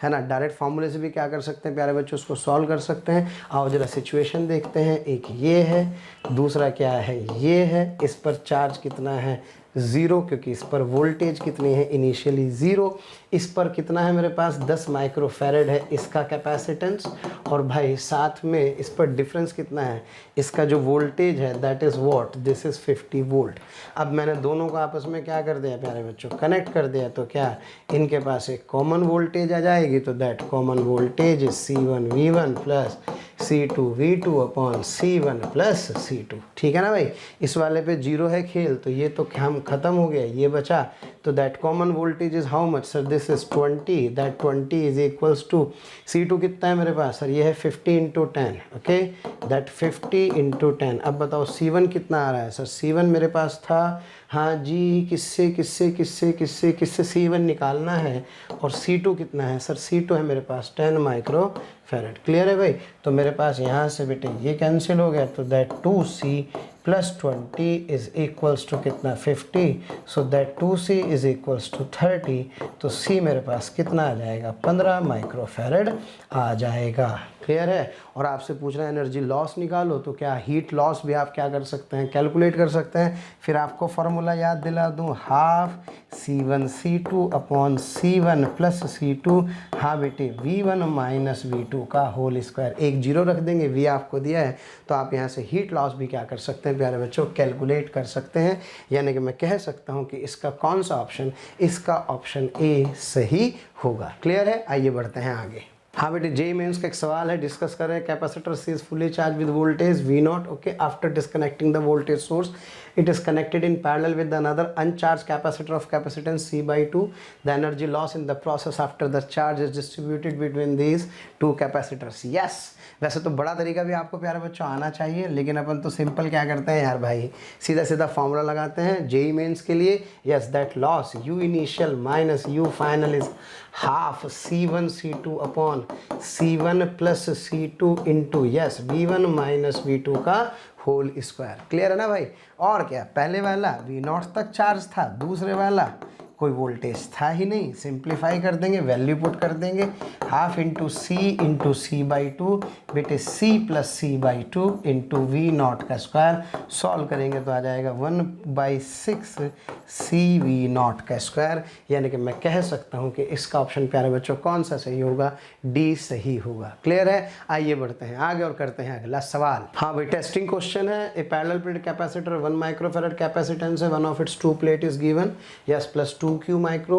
है ना, डायरेक्ट फॉर्मूले से भी क्या कर सकते हैं प्यारे बच्चों, उसको सॉल्व कर सकते हैं। आओ जरा सिचुएशन देखते हैं। एक ये है, दूसरा क्या है, ये है। इस पर चार्ज कितना है, 0, क्योंकि इस पर वोल्टेज कितनी है, इनिशियली 0। इस पर कितना है मेरे पास, 10 माइक्रोफैरड है इसका कैपेसिटेंस। और भाई साथ में इस पर डिफरेंस कितना है, इसका जो वोल्टेज है that is what, this is 50 volt. अब मैंने दोनों को आपस में क्या कर दिया प्यारे बच्चों, कनेक्ट कर दिया। तो क्या इनके पास एक कॉमन वोल्टेज आ जाएगी, तो that common voltage is C1V1 plus C2V2 upon C1 plus C2। ठीक है ना भाई, इस वाले पे 0 है खेल, तो ये तो हम ख़त्म हो गया, ये बचा। तो that common voltage is how much sir, this is 20। That 20 is equals to C2 कितना है मेरे पास सर, ये है 50 इंटू 10। Okay, that 50 into 10। अब बताओ C1 कितना आ रहा है सर, C1 मेरे पास था, हाँ जी, किससे किससे किससे किससे किससे C1 निकालना है। और C2 कितना है सर, C2 है मेरे पास 10 माइक्रोफैरड। क्लियर है भाई? तो मेरे पास यहाँ से बेटे ये कैंसिल हो गया, तो that 2C plus 20 is equals to कितना, 50। So that 2C is equals to 30। तो C मेरे पास कितना आ जाएगा, 15 माइक्रोफैरड आ जाएगा। क्लियर है? और आपसे पूछ रहे हैं एनर्जी लॉस निकालो, तो क्या हीट लॉस भी आप क्या कर सकते हैं, कैलकुलेट कर सकते हैं। फिर आपको फार्मूला याद दिला दूं, half C1C2 upon C1 plus C2। हाँ बेटे, V1 माइनस V2 का होल स्क्वायर। एक 0 रख देंगे, V आपको दिया है, तो आप यहाँ से हीट लॉस भी क्या कर सकते हैं प्यारे बच्चों, कैलकुलेट कर सकते हैं। यानी कि मैं कह सकता हूँ कि इसका कौन सा ऑप्शन, इसका ऑप्शन ए सही होगा। क्लियर है? आइए बढ़ते हैं आगे। हाँ बेटे, जेईई मेंस का एक सवाल है, डिस्कस कर रहे हैं capacitor C is fully charge with voltage V0। Okay, after disconnecting the voltage source it is connected in parallel with another uncharged capacitor of capacitance C/2. The energy loss in the process after the charge is distributed between these two capacitors. Yes, वैसे तो बड़ा तरीका भी आपको प्यारे बच्चों आना चाहिए, लेकिन अपन तो सिंपल क्या करते हैं यार भाई, सीधा सीधा फॉर्मूला लगाते हैं जेईई मेंस के लिए। Yes, that loss U initial minus U final is half C1 C2 upon C1 plus C2 into yes V1 minus V2 का होल स्क्वायर। क्लियर है ना भाई? और क्या, पहले वाला V0 तक चार्ज था, दूसरे वाला कोई वोल्टेज था ही नहीं। सिंप्लीफाई कर देंगे, वैल्यू पुट कर देंगे, हाफ इंटू C/2 बेटे C plus C/2 into V0 का स्क्वायर। सॉल्व करेंगे तो आ जाएगा 1/6 CV0 का स्क्वायर। यानी कि मैं कह सकता हूँ कि इसका ऑप्शन प्यारे बच्चों कौन सा सही होगा, डी सही होगा। क्लियर है? आइए बढ़ते हैं आगे और करते हैं अगला सवाल। हाँ भाई, टेस्टिंग क्वेश्चन है। A parallel plate capacitor 1 microfarad capacitance है, one of its 2 plate is given, yes, plus 2Q micro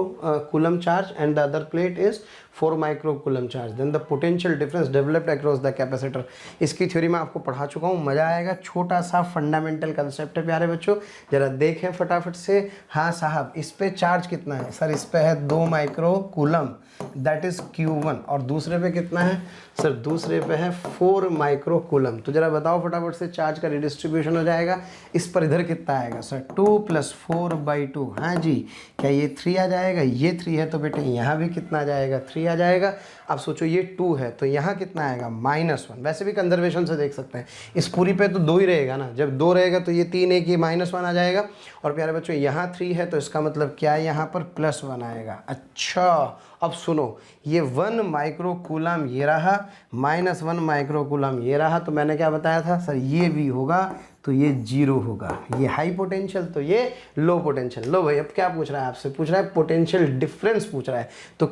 coulomb charge and the other plate is 4 micro coulomb charge, then the potential difference developed across the capacitor. इसकी theory मैं आपको पढ़ा चुका हूँ, मज़ा आएगा। छोटा सा फंडामेंटल कंसेप्ट है प्यारे बच्चों, जरा देखें फटाफट से। हाँ साहब, इस पे चार्ज कितना है सर, इस पे है 2 micro coulomb, that is Q1। और दूसरे पे कितना है सर, दूसरे पे है 4 माइक्रो कूलम। तो जरा बताओ फटाफट से, चार्ज का रिडिस्ट्रीब्यूशन हो जाएगा। इस पर इधर कितना आएगा सर, 2 + 4/2। हाँ जी, क्या ये 3 आ जाएगा, ये 3 है तो बेटे यहाँ भी कितना आ जाएगा, 3 आ जाएगा। अब सोचो ये 2 है तो यहाँ कितना आएगा, -1। वैसे भी कंजर्वेशन से देख सकते हैं, इस पूरी पे तो 2 ही रहेगा ना, जब 2 रहेगा तो ये 3 1 ये -1 आ जाएगा। और प्यारे बच्चों यहाँ 3 है तो इसका मतलब क्या है, यहाँ पर +1 आएगा। अच्छा, अब सुनो, ये 1 माइक्रो कूलम ये रहा, -1 माइक्रो कूलम ये रहा। तो मैंने क्या बताया था सर, ये भी होगा तो ये 0 होगा, ये हाई पोटेंशियल तो ये लो पोटेंशियल। लो भाई, अब क्या पूछ रहा है आपसे, पूछ रहा है पोटेंशियल डिफरेंस पूछ रहा है। तो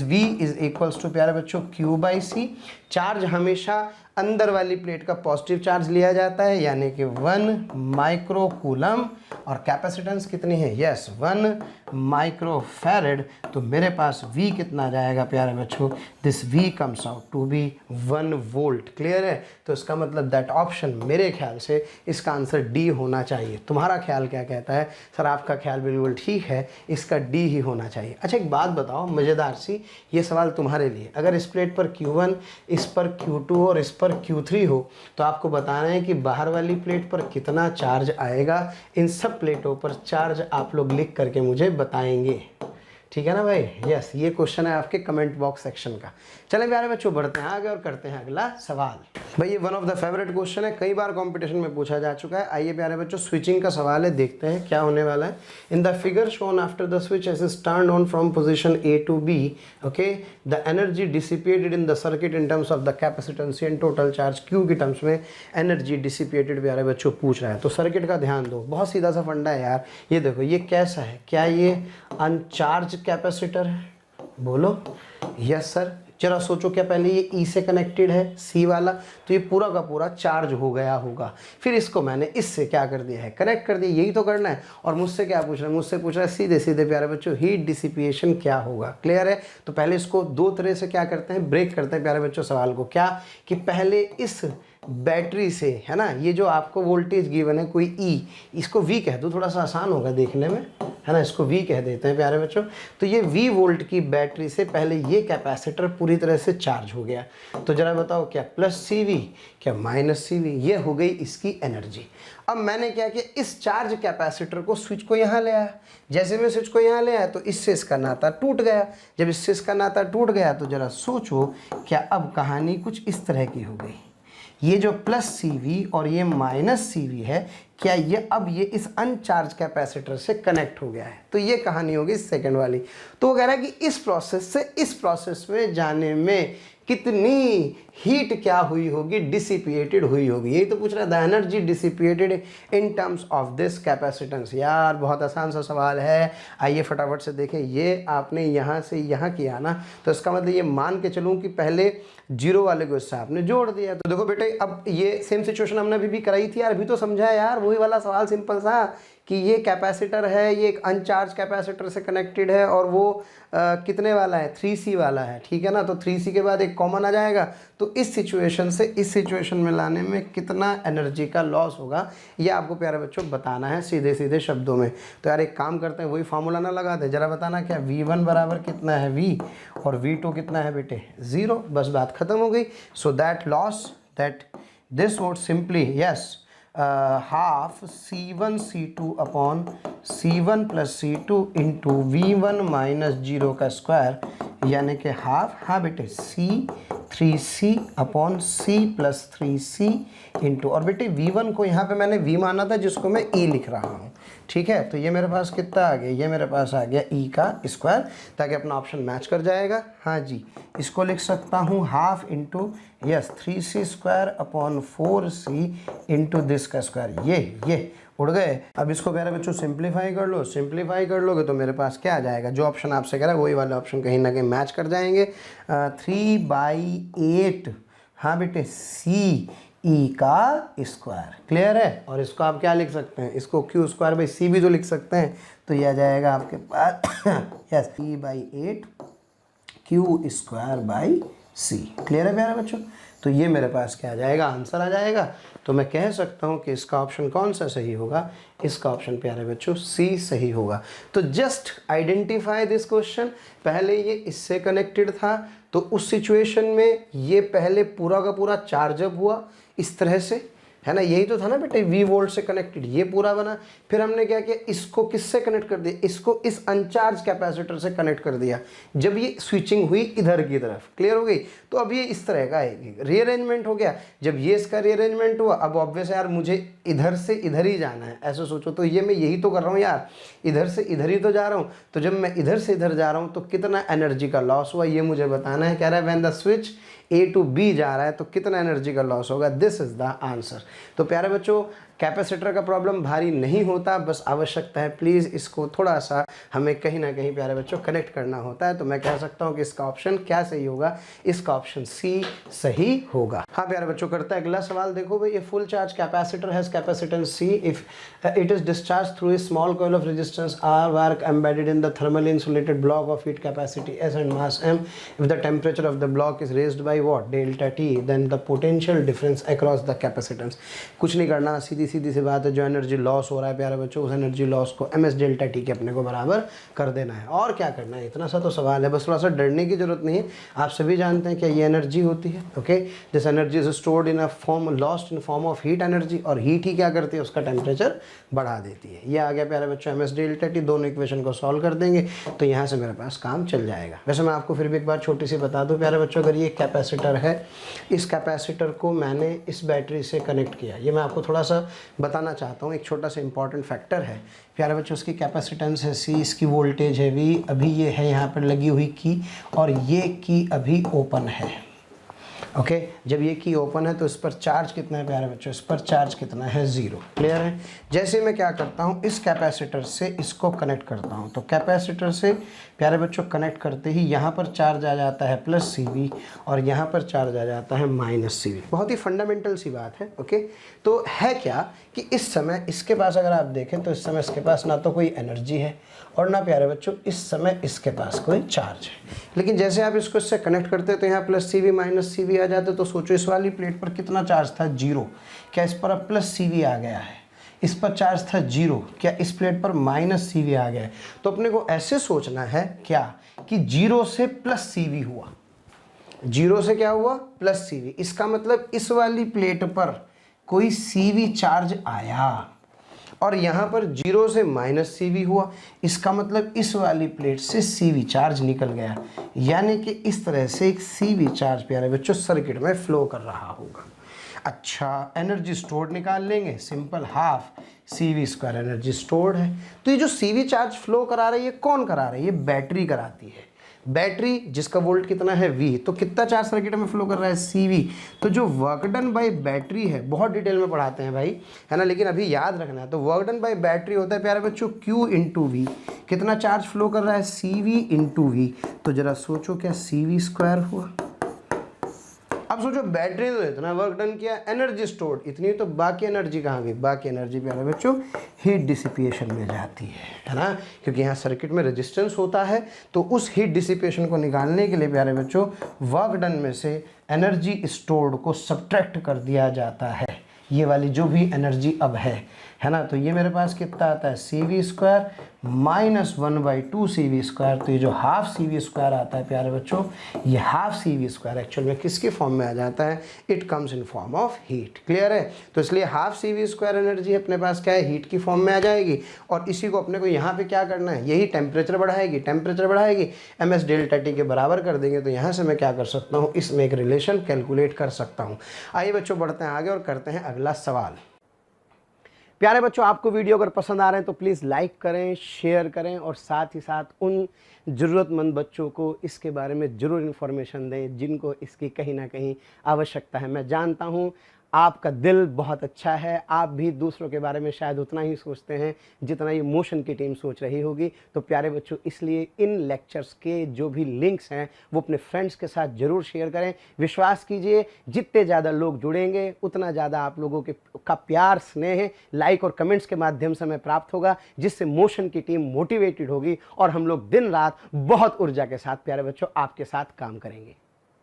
V इज इक्वल्स टू प्यारे बच्चों Q/C। चार्ज हमेशा अंदर वाली प्लेट का पॉजिटिव चार्ज लिया जाता है यानी कि 1 माइक्रो कूलम, और कैपेसिटेंस कितनी है, यस 1 माइक्रो फैरेड। तो मेरे पास V कितना जाएगा प्यारे बच्चों, this V comes out to be 1 volt. Clear है? तो इसका मतलब दैट ऑप्शन, मेरे ख्याल से इसका आंसर डी होना चाहिए। तुम्हारा ख्याल क्या कहता है? सर आपका ख्याल बिल्कुल ठीक है, इसका डी ही होना चाहिए। अच्छा एक बात बताओ मज़ेदार सी, ये सवाल तुम्हारे लिए, अगर इस प्लेट पर Q1, इस पर Q2 और इस पर Q3 हो तो आपको बताना है कि बाहर वाली प्लेट पर कितना चार्ज आएगा। इन सब प्लेटों पर चार्ज आप लोग लिख करके मुझे बताएंगे, ठीक है ना भाई? यस, ये क्वेश्चन है आपके कमेंट बॉक्स सेक्शन का। चलें प्यारे बच्चों बढ़ते हैं आगे और करते हैं अगला सवाल। भाई ये one of the favourite question है, कई बार कंपटीशन में पूछा जा चुका है। आइए प्यारे बच्चों स्विचिंग का सवाल है, देखते हैं क्या होने वाला है। In the figure shown after the switch S is turned on from position A to B, okay, the energy dissipated in the circuit in terms of the capacitance and total charge. Q की terms में energy dissipated प्यारे बच्चों पूछ रहा है। तो circuit का ध्यान दो, बहुत सीधा सा फंडा है यार। ये देखो ये कैसा है, क्या ये अनचार्ज कैपेसिटर है? बोलो यस सर। जरा सोचो, क्या पहले ये E से कनेक्टेड है C वाला, तो ये पूरा का पूरा चार्ज हो गया होगा। फिर इसको मैंने इससे क्या कर दिया है, कनेक्ट कर दिया, यही तो करना है। और मुझसे क्या पूछ रहा है, मुझसे पूछ रहा है सीधे सीधे प्यारे बच्चों हीट डिसिपिएशन क्या होगा। क्लियर है? तो पहले इसको दो तरह से क्या करते हैं, ब्रेक करते हैं प्यारे बच्चों सवाल को। क्या कि पहले इस बैटरी से, है ना, ये जो आपको वोल्टेज गिवन है कोई E, इसको V कह दो, थोड़ा सा आसान होगा देखने में, है ना, इसको V कह देते हैं प्यारे बच्चों। तो ये V वोल्ट की बैटरी से पहले ये कैपेसिटर पूरी तरह से चार्ज हो गया। तो जरा बताओ क्या प्लस CV, क्या माइनस CV, ये हो गई इसकी एनर्जी। अब मैंने क्या किया, इस चार्ज कैपेसिटर को स्विच को यहाँ ले आया। जैसे मैं स्विच को यहाँ ले आया तो इससे इसका नाता टूट गया। जब इससे इसका नाता टूट गया तो जरा सोचो, क्या अब कहानी कुछ इस तरह की हो गई। ये जो प्लस CV और ये माइनस CV है, क्या ये अब ये इस अनचार्ज कैपेसिटर से कनेक्ट हो गया है। तो ये कहानी होगी सेकंड वाली। तो वो कह रहा है कि इस प्रोसेस से इस प्रोसेस में जाने में कितनी हीट क्या हुई होगी, डिसिपिएटेड हुई होगी। यही तो पूछ रहा है, the energy dissipated in terms of this capacitance. यार बहुत आसान सा सवाल है, आइए फटाफट से देखें। ये आपने यहाँ से यहाँ किया ना, तो इसका मतलब ये मान के चलूँ कि पहले जीरो वाले को इससे आपने जोड़ दिया। तो देखो बेटे, अब ये सेम सिचुएशन हमने अभी भी कराई थी यार, अभी तो समझा यार, वही वाला सवाल सिंपल सा कि ये कैपेसिटर है, ये एक अनचार्ज कैपेसिटर से कनेक्टेड है और वो कितने वाला है, 3C वाला है, ठीक है ना। तो 3C के बाद एक कॉमन आ जाएगा। तो इस सिचुएशन से इस सिचुएशन में लाने में कितना एनर्जी का लॉस होगा, ये आपको प्यारे बच्चों बताना है सीधे सीधे शब्दों में। तो यार एक काम करते हैं, वही फार्मूला ना लगा दे, जरा बताना क्या V1 बराबर कितना है V, और V2 कितना है बेटे 0। बस बात खत्म हो गई। So that loss, that this would simply yes half C1 C2 upon C1 plus C2 into V1 minus 0 का स्क्वायर, यानी कि हाफ, हाँ बेटे C3C upon C plus 3C into, और बेटे V1 को यहाँ पे मैंने V माना था जिसको मैं E लिख रहा हूँ, ठीक है। तो ये मेरे पास कितना आ गया, ये मेरे पास आ गया E का स्क्वायर, ताकि अपना ऑप्शन मैच कर जाएगा। हाँ जी, इसको लिख सकता हूँ half into yes 3C square upon 4C into this का स्क्वायर। ये उड़ गए। अब इसको प्यारे बच्चों सिंप्लीफाई कर लो, सिंप्लीफाई कर लोगे तो मेरे पास क्या आ जाएगा, जो ऑप्शन आपसे कह रहा है वही वाले ऑप्शन कहीं ना कहीं मैच कर जाएंगे। 3/8, हाँ बेटे CE का स्क्वायर। क्लियर है? और इसको आप क्या लिख सकते हैं, इसको Q स्क्वायर बाई C भी तो लिख सकते हैं। तो यह आ जाएगा आपके पास yes 3/8 Q square by C। Clear है प्यारे बच्चों? तो ये मेरे पास क्या आ जाएगा, आंसर आ जाएगा। तो मैं कह सकता हूँ कि इसका ऑप्शन कौन सा सही होगा, इसका ऑप्शन प्यारे बच्चों C सही होगा। तो जस्ट आइडेंटिफाई दिस क्वेश्चन। पहले ये इससे कनेक्टेड था, तो उस सिचुएशन में ये पहले पूरा का पूरा चार्ज अप हुआ इस तरह से, है ना, यही तो था ना बेटे, V वोल्ट से कनेक्टेड ये पूरा बना। फिर हमने क्या किया, इसको किससे कनेक्ट कर दिया, इसको इस अनचार्ज कैपेसिटर से कनेक्ट कर दिया जब ये स्विचिंग हुई इधर की तरफ। क्लियर हो गई? तो अब ये इस तरह का एक रीअरेंजमेंट हो गया। जब ये इसका रीअरेंजमेंट हुआ, अब ऑब्वियस यार मुझे इधर से इधर ही जाना है, ऐसे सोचो। तो ये मैं यही तो कर रहा हूँ यार, इधर से इधर ही तो जा रहा हूँ। तो जब मैं इधर से इधर जा रहा हूँ तो कितना एनर्जी का लॉस हुआ ये मुझे बताना है। कह रहा है when the switch A to B जा रहा है तो कितना एनर्जी का लॉस होगा, दिस इज द आंसर। तो प्यारे बच्चों कैपेसिटर का प्रॉब्लम भारी नहीं होता, बस आवश्यकता है प्लीज़ इसको थोड़ा सा हमें कहीं ना कहीं प्यारे बच्चों कनेक्ट करना होता है। तो मैं कह सकता हूँ कि इसका ऑप्शन क्या सही होगा, इसका ऑप्शन सी सही होगा। हाँ प्यारे बच्चों, करता है अगला सवाल। देखो भाई, ये full charge capacitor has capacitance see if it is discharge through a small coil of resistance R wire embedded in the thermally insulated block of heat capacity S and mass m. If the temperature of the block is raised by what, delta T, then the potential difference across the capacitance. कुछ नहीं करना, सीधी सीधी सी बात है, जो energy loss हो रहा है प्यारे बच्चों, उस एनर्जी लॉस को ms डेल्टा टी के अपने को बराबर कर देना है। और क्या करना है, इतना सा तो सवाल है, बस थोड़ा सा डरने की जरूरत नहीं है। आप सभी जानते हैं क्या ये एनर्जी होती है, okay. This energy is stored in a form, lost in form of heat energy, और हीट ही क्या करती है, उसका टेम्परेचर बढ़ा देती है। ये आ गया प्यारे बच्चों ms डेल्टा टी। दोनों इक्वेशन को सॉल्व कर देंगे तो यहाँ से मेरे पास काम चल जाएगा। वैसे मैं आपको फिर भी एक बात छोटी सी बता दूं प्यारे बच्चों, अगर ये कैपेसिटर है, इस कैपेसिटर को मैंने इस बैटरी से कनेक्ट किया, ये मैं आपको थोड़ा सा बताना चाहता हूँ, एक छोटा सा इंपॉर्टेंट फैक्टर है प्यारे बच्चों। इसकी कैपेसिटेंस है सी, इसकी वोल्टेज है वी, अभी ये है यहाँ पर लगी हुई की, और ये की अभी ओपन है, ओके। जब ये की ओपन है तो इस पर चार्ज कितना है प्यारे बच्चों, इस पर चार्ज कितना है, 0। क्लियर है। जैसे मैं क्या करता हूँ, इस कैपेसिटर से इसको कनेक्ट करता हूँ, तो कैपेसिटर से प्यारे बच्चों कनेक्ट करते ही यहाँ पर चार्ज आ जाता है प्लस CV, और यहाँ पर चार्ज आ जाता है माइनस CV। बहुत ही फंडामेंटल सी बात है, ओके। तो है क्या कि इस समय इसके पास अगर आप देखें तो इस समय इसके पास ना तो कोई एनर्जी है और ना प्यारे बच्चों इस समय इसके पास कोई चार्ज है। लेकिन जैसे आप इसको इससे कनेक्ट करते हैं तो यहाँ प्लस CV माइनस CV आ जाते, तो सोचो इस वाली प्लेट पर कितना चार्ज था, 0। क्या इस पर अब प्लस CV आ गया है, इस पर चार्ज था 0, क्या इस प्लेट पर माइनस CV आ गया है। तो अपने को ऐसे सोचना है क्या कि 0 से प्लस CV हुआ, 0 से क्या हुआ, प्लस CV। इसका मतलब इस वाली प्लेट पर कोई CV चार्ज आया, और यहाँ पर 0 से माइनस CV हुआ, इसका मतलब इस वाली प्लेट से CV चार्ज निकल गया। यानी कि इस तरह से एक CV चार्ज प्यारे बच्चों सर्किट में फ्लो कर रहा होगा। अच्छा, एनर्जी स्टोर्ड निकाल लेंगे, simple, half CV² energy stored है। तो ये जो CV चार्ज फ्लो करा रही है, कौन करा रही है, ये बैटरी कराती है। बैटरी जिसका वोल्ट कितना है V, तो कितना चार्ज सर्किट में फ्लो कर रहा है, CV। तो जो वर्क डन बाय बैटरी है, बहुत डिटेल में पढ़ाते हैं भाई, है ना, लेकिन अभी याद रखना है। तो वर्क डन बाय बैटरी होता है प्यारे बच्चों Q × V। कितना चार्ज फ्लो कर रहा है, CV × V। तो जरा सोचो क्या CV² हुआ। अब सोचो बैटरी तो इतना वर्क डन किया, एनर्जी स्टोर्ड इतनी, तो बाकी एनर्जी कहाँ गई, बाकी एनर्जी प्यारे बच्चों हीट डिसिपिएशन में जाती है ना, क्योंकि यहाँ सर्किट में रेजिस्टेंस होता है। तो उस हीट डिसिपिएशन को निकालने के लिए प्यारे बच्चों वर्क डन में से एनर्जी स्टोर्ड को सब्ट्रैक्ट कर दिया जाता है, ये वाली जो भी एनर्जी अब है ना। तो ये मेरे पास कितना आता है, CV² माइनस 1/2 CV²। तो ये जो हाफ CV² आता है प्यारे बच्चों, ये हाफ CV² एक्चुअल में किसके फॉर्म में आ जाता है, it comes in form of heat. Clear है। तो इसलिए हाफ CV² एनर्जी अपने पास क्या है, हीट की फॉर्म में आ जाएगी, और इसी को अपने को यहाँ पे क्या करना है, यही टेम्परेचर बढ़ाएगी, टेम्परेचर बढ़ाएगी, ms डेल्टा टी के बराबर कर देंगे। तो यहाँ से मैं क्या कर सकता हूँ, इसमें एक रिलेशन कैलकुलेट कर सकता हूँ। आइए बच्चों बढ़ते हैं आगे और करते हैं अगला सवाल। प्यारे बच्चों, आपको वीडियो अगर पसंद आ रहे हैं तो प्लीज़ लाइक करें, शेयर करें, और साथ ही साथ उन ज़रूरतमंद बच्चों को इसके बारे में ज़रूर इन्फॉर्मेशन दें जिनको इसकी कहीं ना कहीं आवश्यकता है। मैं जानता हूँ आपका दिल बहुत अच्छा है, आप भी दूसरों के बारे में शायद उतना ही सोचते हैं जितना ये मोशन की टीम सोच रही होगी। तो प्यारे बच्चों, इसलिए इन लेक्चर्स के जो भी लिंक्स हैं वो अपने फ्रेंड्स के साथ ज़रूर शेयर करें। विश्वास कीजिए, जितने ज़्यादा लोग जुड़ेंगे उतना ज़्यादा आप लोगों का प्यार, स्नेह, लाइक और कमेंट्स के माध्यम से हमें प्राप्त होगा, जिससे मोशन की टीम मोटिवेटेड होगी और हम लोग दिन रात बहुत ऊर्जा के साथ प्यारे बच्चों आपके साथ काम करेंगे।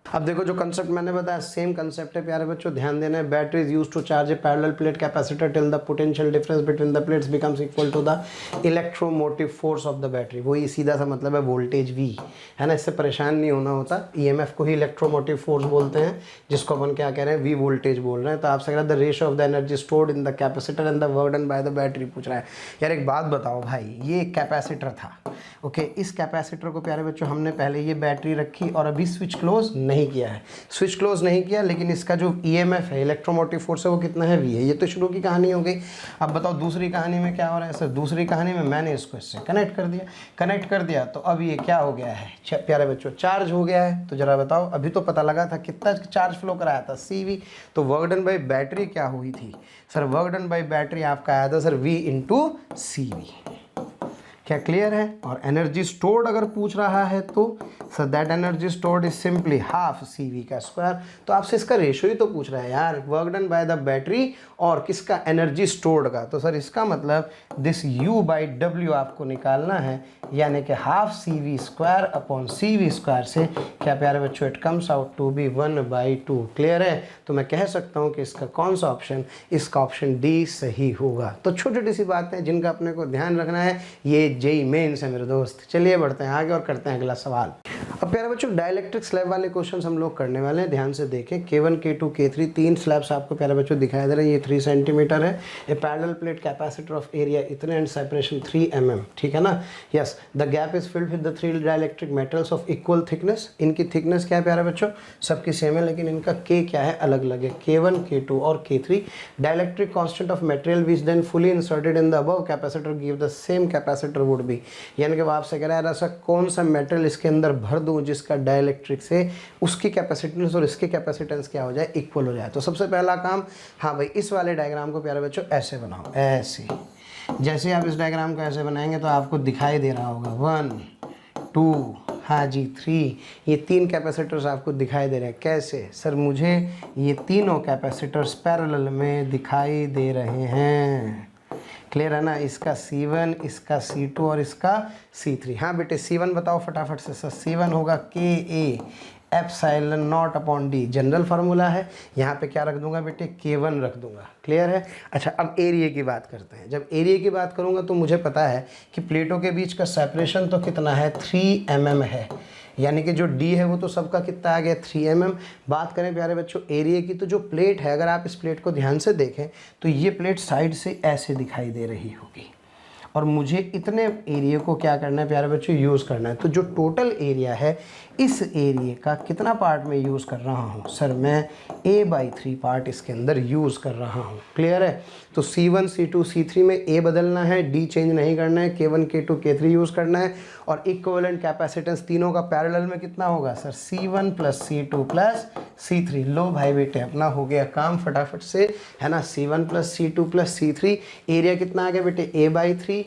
अब देखो, जो कंसेप्ट मैंने बताया सेम कंसेप्ट है प्यारे बच्चों, ध्यान देना है। Battery is used to charge a parallel plate capacitor till the potential difference between the plates becomes equal to the electromotive force of the battery. वही सीधा सा मतलब है वोल्टेज V, है ना। इससे परेशान नहीं होना होता, EMF को ही इलेक्ट्रोमोटिव फोर्स बोलते हैं, जिसको अपन क्या कह रहे हैं, V वोल्टेज बोल रहे हैं। तो आपसे कह रहा है the ratio of the energy stored in the capacitor and the work done by the battery पूछ रहा है। यार एक बात बताओ भाई, ये कैपेसिटर था, ओके। इस कैपेसिटर को प्यारे बच्चों हमने पहले ये बैटरी रखी और अभी स्विच क्लोज नहीं नहीं किया है, स्विच क्लोज नहीं किया, लेकिन इसका जो ईएमएफ है, इलेक्ट्रोमोटिव फोर्स है, वो कितना है, वी है। ये तो शुरू की कहानी हो गई। अब बताओ दूसरी कहानी में क्या हो रहा है सर। दूसरी कहानी में मैंने इसको इससे कनेक्ट कर दिया तो अब ये क्या हो गया है प्यारे बच्चों, चार्ज हो गया है। तो जरा बताओ, अभी तो पता लगा था कितना चार्ज फ्लो कराया था, CV। तो वर्क डन बाई बैटरी क्या हुई थी sir, work done by battery आपका आया था सर V इंटू CV। क्या क्लियर है। और एनर्जी स्टोर्ड अगर पूछ रहा है तो sir that energy stored is simply half CV का स्क्वायर। तो आपसे इसका रेशो ही तो पूछ रहा है यार, work done by the battery और किसका, एनर्जी स्टोर्ड का। तो सर इसका मतलब दिस U बाई W आपको निकालना है, यानी कि half CV square upon CV square से क्या प्यारे बच्चों, it comes out to be 1/2। Clear है। तो मैं कह सकता हूँ कि इसका कौन सा ऑप्शन, इसका ऑप्शन D सही होगा। तो छोटी छोटी सी बातें जिनका अपने को ध्यान रखना है, ये JEE मेंस है मेरे दोस्त। चलिए बढ़ते हैं आगे और करते हैं अगला सवाल। अब प्यारे बच्चों डाइलेक्ट्रिक स्लैब वाले क्वेश्चंस हम लोग करने वाले हैं, ध्यान से देखें। K1 K2 K3 तीन स्लैब्स आपको प्यारे बच्चों दिखाई दे रहे हैं। ये 3 सेंटीमीटर है। A parallel plate capacitor of area इतने एंड सेपरेशन 3 mm, ठीक है ना। Yes, the gap is filled with the 3 dielectric metals of equal thickness. इनकी थिकनेस क्या है प्यारे बच्चों, सबकी सेम है, लेकिन इनका K क्या है, अलग अलग है। K1 K2 और K3 dielectric constant of material which then fully inserted in the above capacitor give the same capacitor would be. यानी कि वो आपसे कह रहा है ऐसा कौन सा मेटल इसके अंदर भर दूं जिसका डाइलेक्ट्रिक से उसकी कैपेसिटेंस और इसकी कैपेसिटेंस क्या हो जाए, इक्वल हो जाए। तो सबसे पहला काम, हाँ भाई इस वाले डायग्राम को प्यारे बच्चों ऐसे बनाओ, ऐसे। जैसे आप इस डायग्राम को ऐसे बनाएंगे तो आपको दिखाई दे रहा होगा 1 2, हाँ जी 3, ये 3 कैपेसिटर्स आपको दिखाई दे रहे हैं। कैसे सर, मुझे ये तीनों कैपेसिटर्स पैरेलल में दिखाई दे रहे हैं। क्लियर है ना। इसका C1, इसका C2 और इसका C3। हाँ बेटे C1 बताओ फटाफट से सर। C1 होगा KA epsilon not upon D, general formula है। यहाँ पे क्या रख दूंगा बेटे, K1 रख दूंगा। क्लियर है। अच्छा अब एरिया की बात करते हैं। जब एरिया की बात करूँगा तो मुझे पता है कि प्लेटों के बीच का सेपरेशन तो कितना है, 3 mm है। यानी कि जो D है वो तो सबका कितना आ गया, 3 mm। बात करें प्यारे बच्चों एरिया की, तो जो प्लेट है, अगर आप इस प्लेट को ध्यान से देखें तो ये प्लेट साइड से ऐसे दिखाई दे रही होगी, और मुझे इतने एरिया को क्या करना है प्यारे बच्चों, यूज़ करना है। तो जो टोटल एरिया है, इस एरिया का कितना पार्ट में यूज़ कर रहा हूँ सर, मैं A/3 पार्ट इसके अंदर यूज़ कर रहा हूँ। क्लियर है। तो C1 C2 C3 में A बदलना है, D चेंज नहीं करना है, K1 K2 K3 यूज़ करना है। और इक्विवेलेंट कैपेसिटेंस तीनों का पैरेलल में कितना होगा सर, C1 + C2 + C3। लो भाई बेटे अपना हो गया काम फटाफट से, है ना। C1 + C2 + C3, एरिया कितना आ गया बेटे, A/3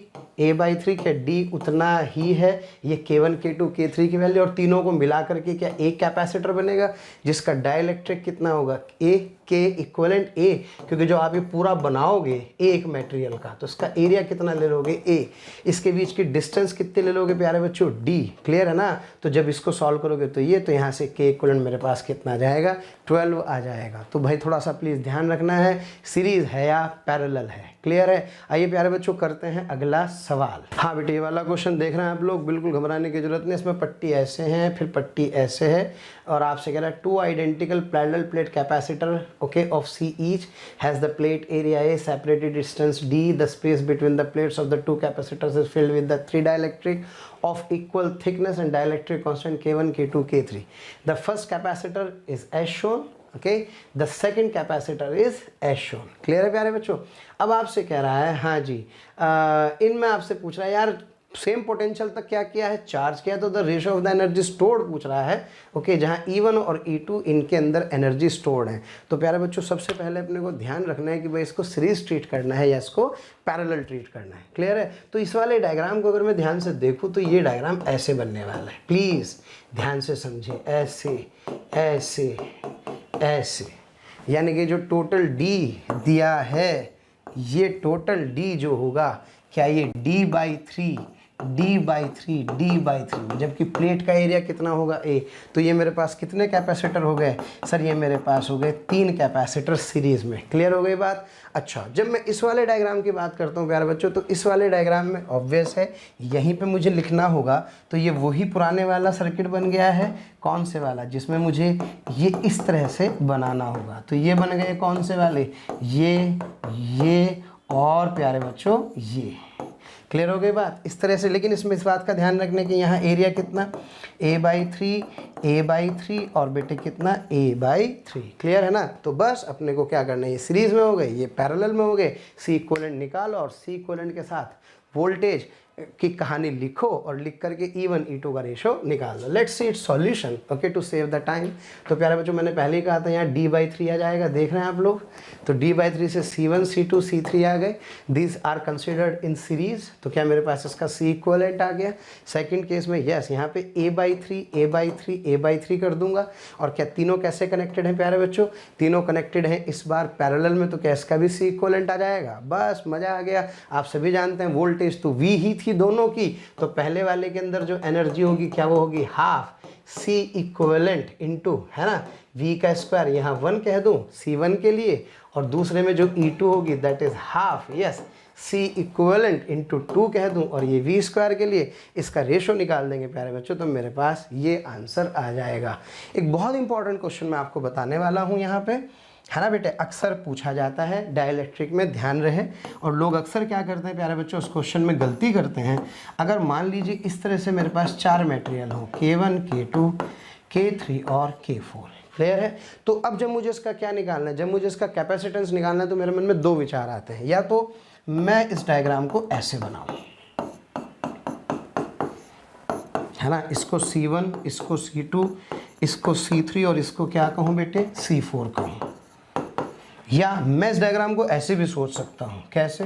क्या D उतना ही है। ये K1 K2 K3 की वैल्यू, और तीनों को मिला करके क्या एक कैपेसिटर बनेगा जिसका डाइलेक्ट्रिक कितना होगा, K इक्वलेंट A, क्योंकि जो आप ये पूरा बनाओगे एक मटेरियल का, तो इसका एरिया कितना ले लोगे, A। इसके बीच की डिस्टेंस कितने ले लोगे प्यारे बच्चों, D। क्लियर है ना। तो जब इसको सॉल्व करोगे तो ये, तो यहाँ से K इक्वलेंट मेरे पास कितना आ जाएगा, 12 आ जाएगा। तो भाई थोड़ा सा प्लीज़ ध्यान रखना है, सीरीज़ है या पैरेलल है। क्लियर है। आइए प्यारे बच्चों करते हैं अगला सवाल। हाँ बेटे ये वाला क्वेश्चन देख रहे हैं आप लोग, बिल्कुल घबराने की जरूरत नहीं। इसमें पट्टी ऐसे हैं, फिर पट्टी ऐसे है, और आपसे कह रहा है 2 identical parallel plate capacitor okay of C each has the plate area A, separated distance D, the space between the plates of the 2 capacitors is filled with the 3 dielectric of equal thickness and dielectric constant K1 K2 K3. The first capacitor is as shown, okay, the second capacitor is as shown. Clear है प्यारे बच्चों। अब आपसे कह रहा है, हाँ जी इनमें आपसे पूछ रहा है यार सेम पोटेंशियल तक क्या किया है, चार्ज किया, तो the ratio of the energy stored पूछ रहा है। ओके जहाँ E1 और E2 इनके अंदर एनर्जी स्टोर्ड है। तो प्यारे बच्चों सबसे पहले अपने को ध्यान रखना है कि भाई इसको सीरीज ट्रीट करना है या इसको पैरेलल ट्रीट करना है। क्लियर है। तो इस वाले डायग्राम को अगर मैं ध्यान से देखूँ तो ये डायग्राम ऐसे बनने वाला है, प्लीज़ ध्यान से समझे, ऐसे ऐसे ऐसे। यानी कि जो टोटल D दिया है, ये टोटल D जो होगा क्या, ये D/3 जबकि प्लेट का एरिया कितना होगा A। तो ये मेरे पास कितने कैपेसिटर हो गए सर, ये मेरे पास हो गए 3 कैपेसिटर सीरीज में। क्लियर हो गई बात। अच्छा जब मैं इस वाले डायग्राम की बात करता हूँ प्यारे बच्चों, तो इस वाले डायग्राम में ऑब्वियस है यहीं पे मुझे लिखना होगा, तो ये वही पुराने वाला सर्किट बन गया है। कौन से वाला, जिसमें मुझे ये इस तरह से बनाना होगा। तो ये बन गए कौन से वाले, ये और प्यारे बच्चों ये। क्लियर हो गई बात इस तरह से। लेकिन इसमें इस बात का ध्यान रखने कि यहाँ एरिया कितना, A/3 a/3 और बेटे कितना a/3। क्लियर है ना? तो बस अपने को क्या करना है, ये सीरीज में हो गए, ये पैरेलल में हो गए, सी इक्विवेलेंट निकालो और सी इक्विवेलेंट के साथ वोल्टेज की कहानी लिखो और लिख करके E1 E2 का रेशो निकाल दो। Let's see its solution, okay, to save the time. तो प्यारे बच्चों मैंने पहले ही कहा था यहाँ D/3 आ जाएगा, देख रहे हैं आप लोग। तो D/3 से C1 C2 C3 आ गए, these are considered in series. तो क्या मेरे पास इसका C इक्विवेलेंट आ गया। सेकंड केस में यस, यहाँ पे A/3 A/3 A/3 कर दूंगा। और क्या तीनों कैसे कनेक्टेड हैं प्यारे बच्चों? तीनों कनेक्टेड हैं इस बार पैरेलल में, तो क्या इसका भी C इक्विवेलेंट आ जाएगा। बस मजा आ गया। आप सभी जानते हैं वोल्टेज तो V ही थी दोनों की, तो पहले वाले के अंदर जो एनर्जी होगी क्या वो होगी हाफ C इक्विवेलेंट इनटू, है ना, V का स्क्वायर, यहाँ 1 कह दूं C1 के लिए, और दूसरे में जो E2 होगी that is half, yes, C equivalent into 2 कह दूं, और ये V स्क्वायर के लिए इसका रेशो निकाल देंगे प्यारे बच्चों, तो मेरे पास ये आंसर आ जाएगा। एक बहुत इंपॉर्टेंट क्वेश्चन मैं आपको बताने वाला हूँ यहाँ पे, है ना बेटे, अक्सर पूछा जाता है डाइलेक्ट्रिक में, ध्यान रहे। और लोग अक्सर क्या करते हैं प्यारे बच्चों, उस क्वेश्चन में गलती करते हैं। अगर मान लीजिए इस तरह से मेरे पास 4 मटेरियल हो, K1 K2 K3 और K4, क्लियर है। तो अब जब मुझे इसका क्या निकालना है, जब मुझे इसका कैपेसिटेंस निकालना है, तो मेरे मन में दो विचार आते हैं। या तो मैं इस डायग्राम को ऐसे बनाऊं, है ना, इसको C1, इसको C2, इसको C3 और इसको क्या कहूं बेटे, C4 कहूं। या मैं इस डायग्राम को ऐसे भी सोच सकता हूं, कैसे,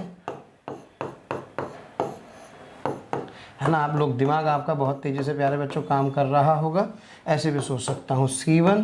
है ना, आप लोग दिमाग आपका बहुत तेजी से प्यारे बच्चों काम कर रहा होगा। ऐसे भी सोच सकता हूं C1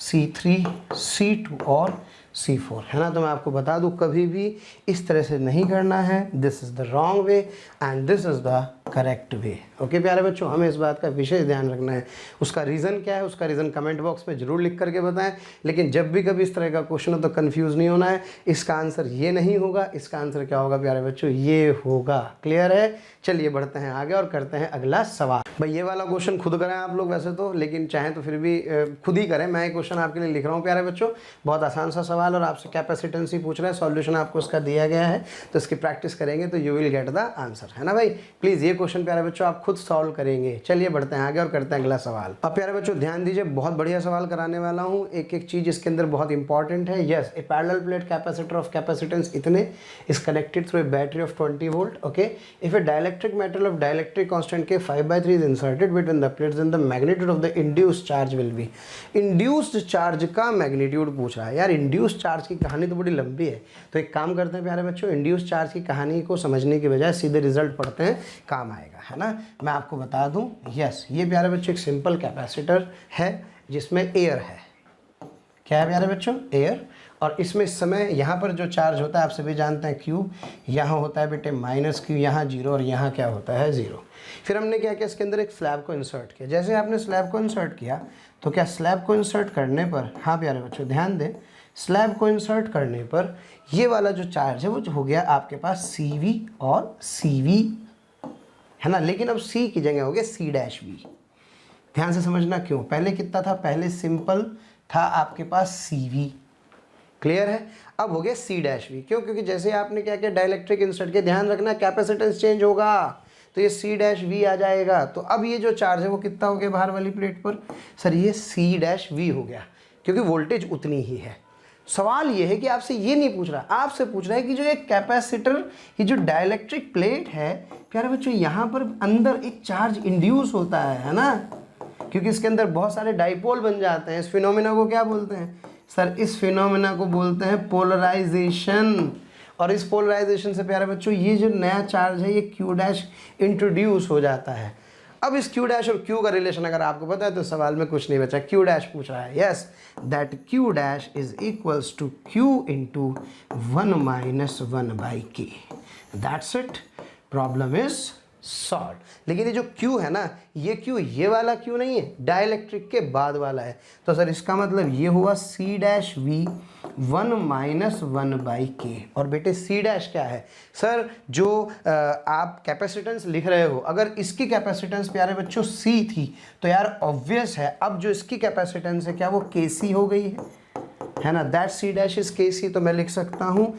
C3 C2 और C4, है ना। तो मैं आपको बता दूं कभी भी इस तरह से नहीं करना है, this is the wrong way and this is the correct way. Okay प्यारे बच्चों, हमें इस बात का विशेष ध्यान रखना है। उसका रीज़न क्या है, उसका रीज़न कमेंट बॉक्स में ज़रूर लिख करके बताएं। लेकिन जब भी कभी इस तरह का क्वेश्चन हो तो कन्फ्यूज़ नहीं होना है। इसका आंसर ये नहीं होगा, इसका आंसर क्या होगा प्यारे बच्चों, ये होगा। क्लियर है? चलिए बढ़ते हैं आगे और करते हैं अगला सवाल। भाई ये वाला क्वेश्चन खुद करें आप लोग वैसे तो, लेकिन चाहें तो फिर भी खुद ही करें। मैं क्वेश्चन आपके लिए लिख रहा हूँ प्यारे बच्चों, बहुत आसान सा सवाल, और आपसे कैपेसिटेंस ही पूछ रहा है। सॉल्यूशन आपको इसका दिया गया है, तो इसकी प्रैक्टिस करेंगे तो you will get the answer, है ना भाई। प्लीज़ ये क्वेश्चन प्यारे बच्चों आप खुद सॉल्व करेंगे। चलिए बढ़ते हैं आगे और करते हैं अगला सवाल। अब प्यारे बच्चों ध्यान दीजिए, बहुत बढ़िया सवाल कराने वाला हूँ। एक एक चीज़ इसके अंदर बहुत इंपॉर्टेंट है। Yes, a parallel plate capacitor of capacitance इतने is connected through a battery of 20 volt. Okay, if a dielectric metal of dielectric constant K 5/3 is inserted between the plates, then the magnitude of the induced charge will be। induced charge का magnitude पूछ रहा है यार। induced charge की कहानी तो बड़ी लंबी है, तो एक काम करते हैं प्यारे बच्चों, induced charge की कहानी को समझने की बजाय सीधे रिजल्ट पढ़ते हैं, काम आएगा, है ना। मैं आपको बता दूं, यस, ये प्यारे बच्चों एक सिंपल कैपेसिटर है जिसमें एयर है। क्या है प्यारे बच्चों? एयर। और इसमें इस समय यहाँ पर जो चार्ज होता है आप सभी जानते हैं Q, यहाँ होता है बेटे -Q, यहाँ 0 और यहाँ क्या होता है 0। फिर हमने क्या किया, इसके अंदर एक स्लैब को इंसर्ट किया। जैसे आपने स्लैब को इंसर्ट किया तो क्या स्लैब को इंसर्ट करने पर, हाँ प्यारे बच्चों ध्यान दें, स्लैब को इंसर्ट करने पर ये वाला जो चार्ज है वो हो गया आपके पास CV और CV, है ना। लेकिन अब C की जगह हो गया C'V। ध्यान से समझना क्यों, पहले कितना था, पहले सिंपल था आपके पास CV, क्लियर है। अब हो गया C'V, क्यों, क्योंकि जैसे आपने क्या किया, डाइलेक्ट्रिक इंसर्ट के, ध्यान रखना कैपेसिटेंस चेंज होगा तो ये C'V आ जाएगा। तो अब ये जो चार्ज है वो कितना हो गया बाहर वाली प्लेट पर, सर ये C'V हो गया, क्योंकि वोल्टेज उतनी ही है। सवाल ये है कि आपसे ये नहीं पूछ रहा, आपसे पूछ रहा है कि जो एक कैपेसिटर, ये जो डाइलेक्ट्रिक प्लेट है प्यारे बच्चों, यहाँ पर अंदर एक चार्ज इंड्यूस होता है ना, क्योंकि इसके अंदर बहुत सारे डाइपोल बन जाते हैं। इस फिनोमेना को क्या बोलते हैं सर? इस फिनोमेना को बोलते हैं पोलराइजेशन। और इस पोलराइजेशन से प्यारे बच्चों ये जो नया चार्ज है ये Q' इंट्रोड्यूस हो जाता है। अब इस Q' और Q का रिलेशन अगर आपको पता है तो सवाल में कुछ नहीं बचा, Q' पूछ रहा है। Yes, that Q' is equals to Q into 1 - 1/K। That's it, problem is solve. लेकिन ये जो Q है ना, ये Q ये वाला Q नहीं है, डाइलेक्ट्रिक के बाद वाला है। तो सर इसका मतलब ये हुआ C'V 1 - 1/K। और बेटे C' क्या है सर? जो आप कैपेसिटेंस लिख रहे हो, अगर इसकी कैपेसिटेंस प्यारे बच्चों C थी तो यार ऑब्वियस है अब जो इसकी कैपेसिटेंस है क्या वो KC हो गई है ना। That C' is KC। तो मैं लिख सकता हूँ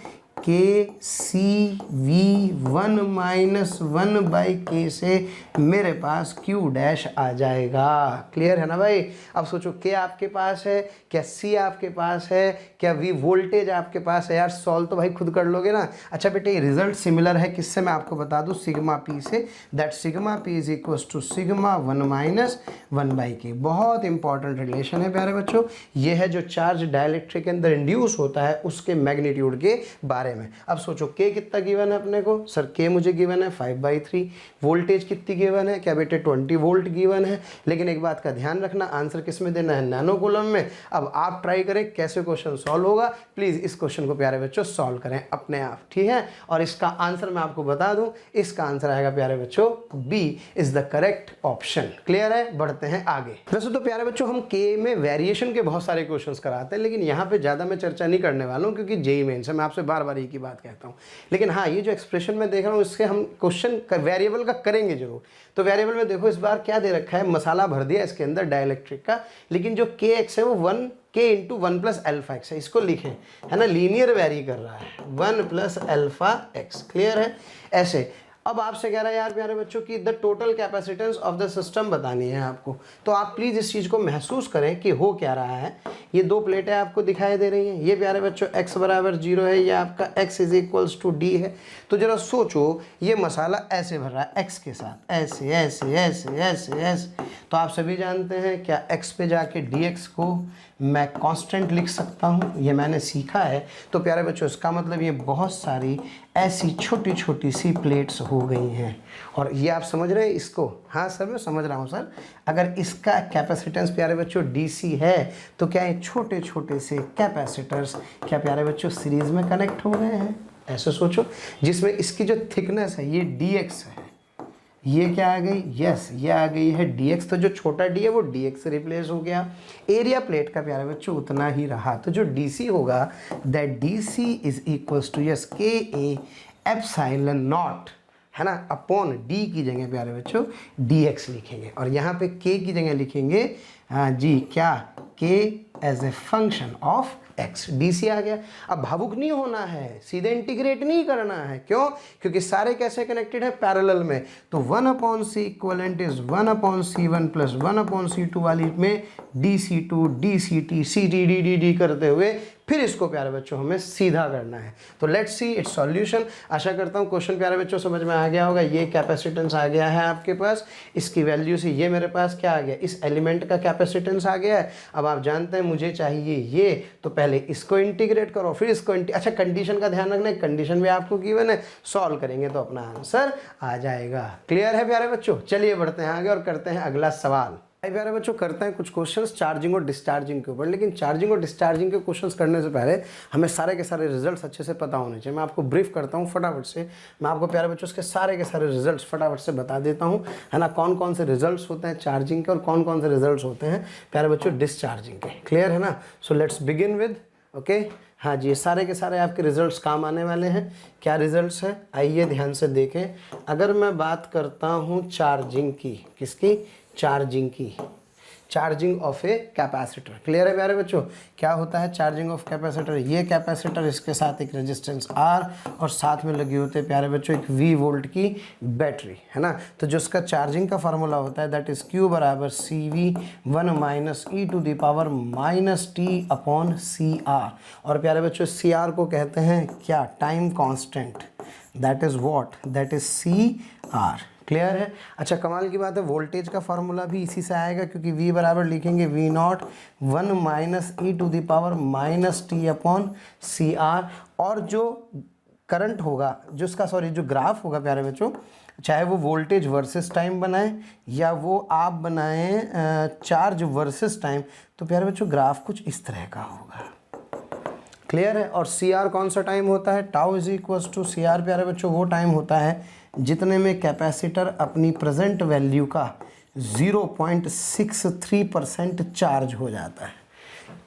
के सी वी 1 माइनस 1/k से मेरे पास Q डैश आ जाएगा। क्लियर है ना भाई। अब सोचो K आपके पास है, क्या C आपके पास है, क्या V वोल्टेज आपके पास है। यार सॉल्व तो भाई खुद कर लोगे ना। अच्छा बेटे रिजल्ट सिमिलर है किससे, मैं आपको बता दूं, सिग्मा P से, that sigma P is equal to sigma 1 minus 1/k। बहुत इंपॉर्टेंट रिलेशन है प्यारे बच्चों। ये है जो चार्ज डाइलेक्ट्रिक के अंदर इंड्यूस होता है उसके मैग्नीट्यूड के बारे में। अब सोचो K कितना गिवन है अपने को, सर K मुझे गिवन है 5/3। वोल्टेज कितनी गिवन है, क्या बेटे 20 वोल्ट गिवन है। लेकिन एक बात का ध्यान रखना, आंसर किस में देना है, नैनो कूलम में। अब आप ट्राई करें कैसे क्वेश्चन सॉल्व होगा। प्लीज इस क्वेश्चन को प्यारे बच्चों सॉल्व करें अपने आप, ठीक है। और इसका आंसर मैं आपको बता दूं, इसका आंसर आएगा प्यारे बच्चों B is the correct option. Clear है, बढ़ते हैं आगे। वैसे तो प्यारे बच्चों हम K में वेरिएशन के बहुत सारे क्वेश्चंस कराते हैं, लेकिन यहाँ पे ज्यादा मैं चर्चा नहीं करने वाला हूँ क्योंकि जेईई मेंस है, मैं आपसे बार बार एक ही बात कहता हूँ। लेकिन हाँ, ये जो एक्सप्रेशन मैं देख रहा हूँ इससे हम क्वेश्चन वेरिएबल का करेंगे जरूर। तो वेरिएबल में देखो इस बार क्या दे रखा है, मसाला भर दिया इसके अंदर डाइलेक्ट्रिक का, लेकिन जो kx है वो 1k into 1 plus alpha x है, इसको लिखें, है ना, लीनियर वेरी कर रहा है 1 प्लस अल्फा एक्स। क्लियर है। ऐसे अब आपसे कह रहा है यार प्यारे बच्चों कि the total capacitance of the system बतानी है आपको, तो आप प्लीज़ इस चीज़ को महसूस करें कि हो क्या रहा है। ये दो प्लेटें आपको दिखाई दे रही हैं, ये प्यारे बच्चों x बराबर 0 है, ये आपका x is equals to D है। तो जरा सोचो ये मसाला ऐसे भर रहा है x के साथ, ऐसे ऐसे ऐसे ऐसे ऐसे। तो आप सभी जानते हैं क्या x पे जाके dx को मैं कांस्टेंट लिख सकता हूँ, ये मैंने सीखा है। तो प्यारे बच्चों इसका मतलब ये बहुत सारी ऐसी छोटी छोटी सी प्लेट्स हो गई हैं। और ये आप समझ रहे हैं इसको, हाँ सर मैं समझ रहा हूँ सर। अगर इसका कैपेसिटेंस प्यारे बच्चों DC है तो क्या ये छोटे छोटे से कैपेसिटर्स क्या प्यारे बच्चों सीरीज में कनेक्ट हो गए हैं। ऐसे सोचो, जिसमें इसकी जो थिकनेस है ये dx है, ये क्या आ गई, यस ये आ गई है dx। तो जो छोटा d है वो dx से रिप्लेस हो गया। एरिया प्लेट का प्यारे बच्चों उतना ही रहा, तो जो dc होगा that dc is equals to yes k a epsilon naught, है ना, अपॉन d की जगह प्यारे बच्चों dx लिखेंगे, और यहाँ पे k की जगह लिखेंगे जी क्या, k as a function of x। dc आ गया। अब भावुक नहीं होना है, सीधे इंटीग्रेट नहीं करना है, क्यों, क्योंकि सारे कैसे कनेक्टेड है, पैरेलल में। तो 1/c equivalent is 1/c1 plus 1/c2 वाली में dc2 dct ct dd करते हुए फिर इसको प्यारे बच्चों हमें सीधा करना है। तो लेट्स सी इट्स सॉल्यूशन। आशा करता हूँ क्वेश्चन प्यारे बच्चों समझ में आ गया होगा। ये कैपेसिटेंस आ गया है आपके पास, इसकी वैल्यू से ये मेरे पास क्या आ गया, इस एलिमेंट का कैपेसिटेंस आ गया है। अब आप जानते हैं मुझे चाहिए ये, तो पहले इसको इंटीग्रेट करो फिर इसको अच्छा कंडीशन का ध्यान रखना है, कंडीशन भी आपको गिवन है, सॉल्व करेंगे तो अपना आंसर आ जाएगा। क्लियर है प्यारे बच्चों। चलिए बढ़ते हैं आगे और करते हैं अगला सवाल। प्यारे बच्चों करते हैं कुछ क्वेश्चंस चार्जिंग और डिस्चार्जिंग के ऊपर, लेकिन चार्जिंग और डिस्चार्जिंग के क्वेश्चंस करने से पहले हमें सारे के सारे रिजल्ट्स अच्छे से पता होने चाहिए। मैं आपको ब्रीफ करता हूं फटाफट से, मैं आपको प्यारे बच्चों के सारे रिजल्ट्स फटाफट से बता देता हूं, है ना, कौन कौन से रिजल्ट्स होते हैं चार्जिंग के और कौन कौन से रिजल्ट्स होते हैं प्यारे बच्चों डिस्चार्जिंग के। क्लियर है ना। So let's begin with okay. हाँ जी, ये सारे के सारे आपके रिजल्ट्स काम आने वाले हैं। क्या रिजल्ट्स हैं आइए ध्यान से देखें। अगर मैं बात करता हूँ चार्जिंग की, किसकी, चार्जिंग की, charging of a capacitor. Clear है प्यारे बच्चों, क्या होता है चार्जिंग ऑफ कैपेसिटर, ये कैपेसिटर इसके साथ एक रेजिस्टेंस R और साथ में लगी होते हैं प्यारे बच्चों एक V वोल्ट की बैटरी, है ना। तो जो इसका चार्जिंग का फार्मूला होता है दैट इज Q बराबर CV 1 minus e to the power minus t upon CR। और प्यारे बच्चों CR को कहते हैं क्या, time constant, that is what, that is CR। Clear है। अच्छा कमाल की बात है, वोल्टेज का फार्मूला भी इसी से आएगा क्योंकि V बराबर लिखेंगे V0 1 minus e to the power minus t upon CR। और जो करंट होगा, जो इसका जो ग्राफ होगा प्यारे बच्चों, चाहे वो वोल्टेज वर्सेस टाइम बनाए या वो आप बनाएं चार्ज वर्सेस टाइम, तो प्यारे बच्चों ग्राफ कुछ इस तरह का होगा। क्लियर है। और CR कौन सा टाइम होता है, tau is equals to CR प्यारे बच्चों वो टाइम होता है जितने में कैपेसिटर अपनी प्रेजेंट वैल्यू का 0.63% चार्ज हो जाता है।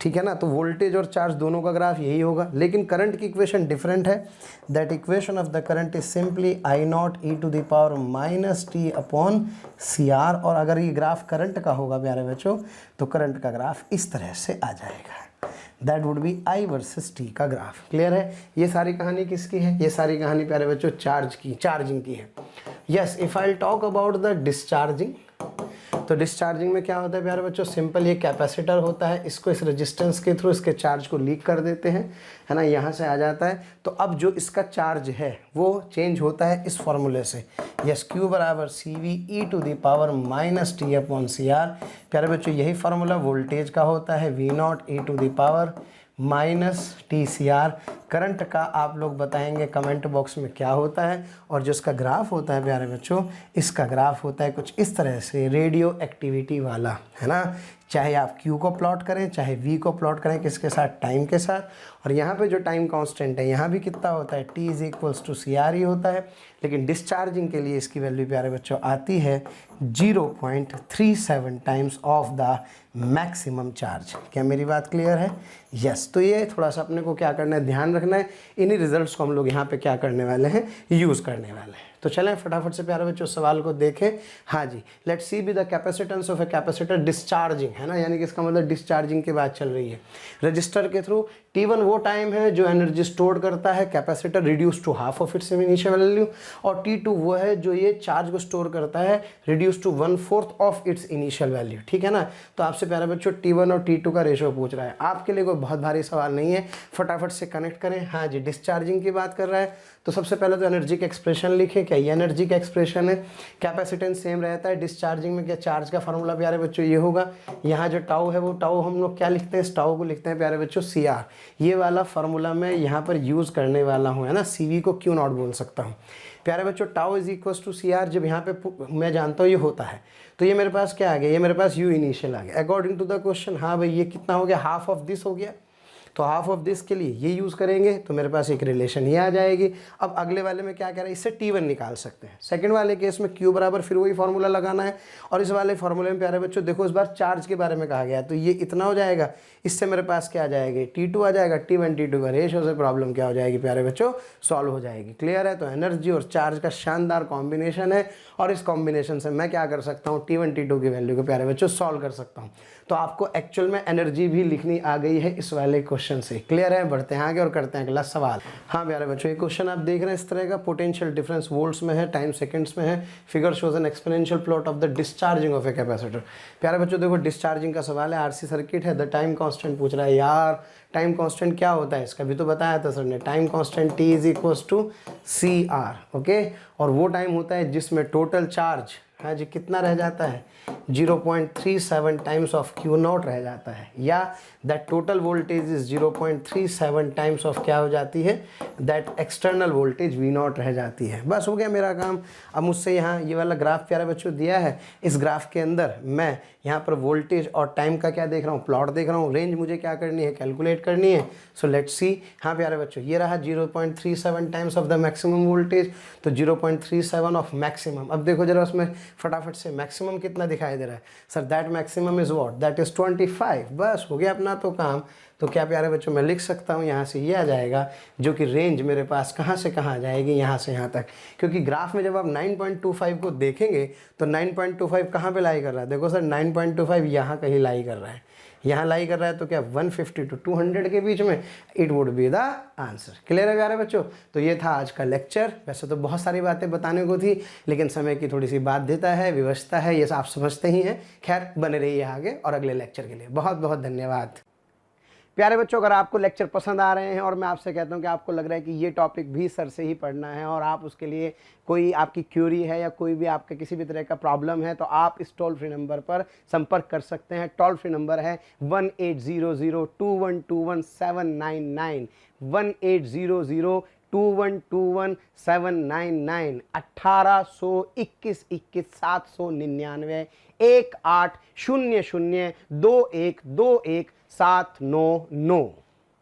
ठीक है ना। तो वोल्टेज और चार्ज दोनों का ग्राफ यही होगा, लेकिन करंट की इक्वेशन डिफरेंट है। That equation of the current is simply I0 e to the power minus t upon CR। और अगर ये ग्राफ करंट का होगा प्यारे बच्चों, तो करंट का ग्राफ इस तरह से आ जाएगा। That would be I versus T का ग्राफ। क्लियर है? ये सारी कहानी किसकी है? ये सारी कहानी प्यारे बच्चों चार्जिंग की है। Yes, if I talk about the discharging, तो डिस्चार्जिंग में क्या होता है प्यारे बच्चों? सिंपल, ये कैपेसिटर होता है, इसको इस रेजिस्टेंस के थ्रू इसके चार्ज को लीक कर देते हैं, है ना, यहाँ से आ जाता है। तो अब जो इसका चार्ज है वो चेंज होता है इस फॉर्मूले से। यस, Q बराबर CV e to the power minus T upon CR। प्यारे बच्चों यही फार्मूला वोल्टेज का होता है, V0 e to the power minus TCR। Current का आप लोग बताएंगे कमेंट बॉक्स में क्या होता है। और जो इसका ग्राफ होता है प्यारे बच्चों, इसका ग्राफ होता है कुछ इस तरह से, रेडियो एक्टिविटी वाला, है ना। चाहे आप Q को प्लॉट करें, चाहे V को प्लॉट करें, किसके साथ? टाइम के साथ। और यहाँ पे जो टाइम कांस्टेंट है यहाँ भी कितना होता है? T is equals to CR ही होता है। लेकिन डिस्चार्जिंग के लिए इसकी वैल्यू प्यारे बच्चों आती है 0.37 times of the maximum charge. क्या मेरी बात क्लियर है? यस, तो ये थोड़ा सा अपने को क्या करना है, ध्यान रखना है। इन्हीं रिजल्ट्स को हम लोग यहाँ पे क्या करने वाले हैं, यूज़ करने वाले हैं। तो चलें फटाफट से प्यारे बच्चों सवाल को देखें। हाँ जी, let's see B the capacitance of a capacitor discharging, है ना, यानी कि इसका मतलब डिस्चार्जिंग की बात चल रही है। रजिस्टर के थ्रू T1 वो टाइम है जो एनर्जी स्टोर करता है capacitor reduce to half of its initial value, और T2 वो है जो ये चार्ज को स्टोर करता है reduce to 1/4 of its initial value. ठीक है ना। तो आपसे प्यारे बच्चों T1 और T2 का रेशो पूछ रहा है, आपके लिए कोई बहुत भारी सवाल नहीं है, फटाफट से कनेक्ट करें। हाँ जी, डिस्चार्जिंग की बात कर रहा है, तो सबसे पहले तो एनर्जी का एक्सप्रेशन लिखे। क्या ये एनर्जी का एक्सप्रेशन है? कैपेसिटेंस सेम रहता है। डिस्चार्जिंग में क्या चार्ज का फॉर्मूला प्यारे बच्चों ये होगा। यहाँ जो टाउ है वो टाउ हम लोग क्या लिखते हैं? इस टाउ को लिखते हैं प्यारे बच्चों CR। ये वाला फार्मूला मैं यहाँ पर यूज़ करने वाला हूँ, है ना। CV को क्यों नॉट बोल सकता हूँ प्यारे बच्चों? Tau is equal to CR। जब यहाँ पे मैं जानता हूँ ये होता है, तो ये मेरे पास क्या आ गया? ये मेरे पास U इनिशियल आ गया अकॉर्डिंग टू द क्वेश्चन। हाँ भाई, ये कितना हो गया? हाफ ऑफ दिस हो गया। तो हाफ ऑफ दिस के लिए ये यूज़ करेंगे तो मेरे पास एक रिलेशन ये आ जाएगी। अब अगले वाले में क्या कह रहा है? इससे T1 निकाल सकते हैं। सेकंड वाले केस में Q बराबर फिर वही फार्मूला लगाना है। और इस वाले फार्मूले में प्यारे बच्चों देखो, इस बार चार्ज के बारे में कहा गया है, तो ये इतना हो जाएगा। इससे मेरे पास क्या आ जाएगी? T2 आ जाएगा। T1 T2 का रेशो से प्रॉब्लम क्या हो जाएगी प्यारे बच्चों? सॉल्व हो जाएगी। क्लियर है? तो एनर्जी और चार्ज का शानदार कॉम्बिनेशन है, और इस कॉम्बिनेशन से मैं क्या कर सकता हूँ? T1 T2 की वैल्यू को प्यारे बच्चों सॉल्व कर सकता हूँ। तो आपको एक्चुअल में एनर्जी भी लिखनी आ गई है इस वाले क्वेश्चन से। क्लियर है? बढ़ते हैं आगे और करते हैं अगला सवाल। हाँ प्यारे बच्चों, ये क्वेश्चन आप देख रहे हैं इस तरह का, पोटेंशियल डिफरेंस वोल्ट्स में है, टाइम सेकंड्स में है। Figure shows N exponential plot of the discharging of a capacitor. प्यारे बच्चों देखो, डिस्चार्जिंग का सवाल है, RC सर्किट है, द टाइम कांस्टेंट पूछ रहा है। यार टाइम कांस्टेंट क्या होता है इसका भी तो बताया था सर ने। Time constant T is equal to CR। Okay, और वो टाइम होता है जिसमें टोटल चार्ज, हाँ जी, कितना रह जाता है? 0.37 टाइम्स ऑफ Q0 रह जाता है, या that total voltage is 0.37 times of क्या हो जाती है? दैट एक्सटर्नल वोल्टेज V0 रह जाती है। बस हो गया मेरा काम। अब मुझसे यहाँ ये वाला ग्राफ प्यारे बच्चों दिया है, इस ग्राफ के अंदर मैं यहाँ पर वोल्टेज और टाइम का क्या देख रहा हूँ? प्लॉट देख रहा हूँ। रेंज मुझे क्या करनी है? कैलकुलेट करनी है। So let's see. हाँ प्यारे बच्चों, ये रहा 0.37 times of the maximum voltage, तो 0.37 ऑफ मैक्सिमम। अब देखो जरा उसमें फटाफट से मैक्सिमम कितना दिखाई दे रहा है? Sir that maximum is what? That is 25। बस हो गया अपना तो काम। तो क्या प्यारे बच्चों मैं लिख सकता हूँ, यहाँ से ये आ जाएगा, जो कि रेंज मेरे पास कहाँ से कहाँ जाएगी? यहाँ से यहाँ तक। क्योंकि ग्राफ में जब आप 9.25 को देखेंगे तो 9.25 कहाँ पे लाई कर रहा है? देखो सर 9.25 यहाँ कहीं लाई कर रहा है, यहाँ लाई कर रहा है, तो क्या 150 to 200 के बीच में it would be the answer. Clear है प्यारे बच्चों? तो ये था आज का लेक्चर। वैसे तो बहुत सारी बातें बताने को थी, लेकिन समय की थोड़ी सी बाध्यता है, विवशता है, ये आप समझते ही हैं। खैर, बने रहिए आगे और अगले लेक्चर के लिए। बहुत बहुत धन्यवाद। प्यारे बच्चों, अगर आपको लेक्चर पसंद आ रहे हैं और मैं आपसे कहता हूं कि आपको लग रहा है कि ये टॉपिक भी सर से ही पढ़ना है, और आप उसके लिए कोई आपकी क्यूरी है या कोई भी आपके किसी भी तरह का प्रॉब्लम है, तो आप इस टोल फ्री नंबर पर संपर्क कर सकते हैं। टोल फ्री नंबर है 18002121 1800 2121 1821 799 1800 2121 799।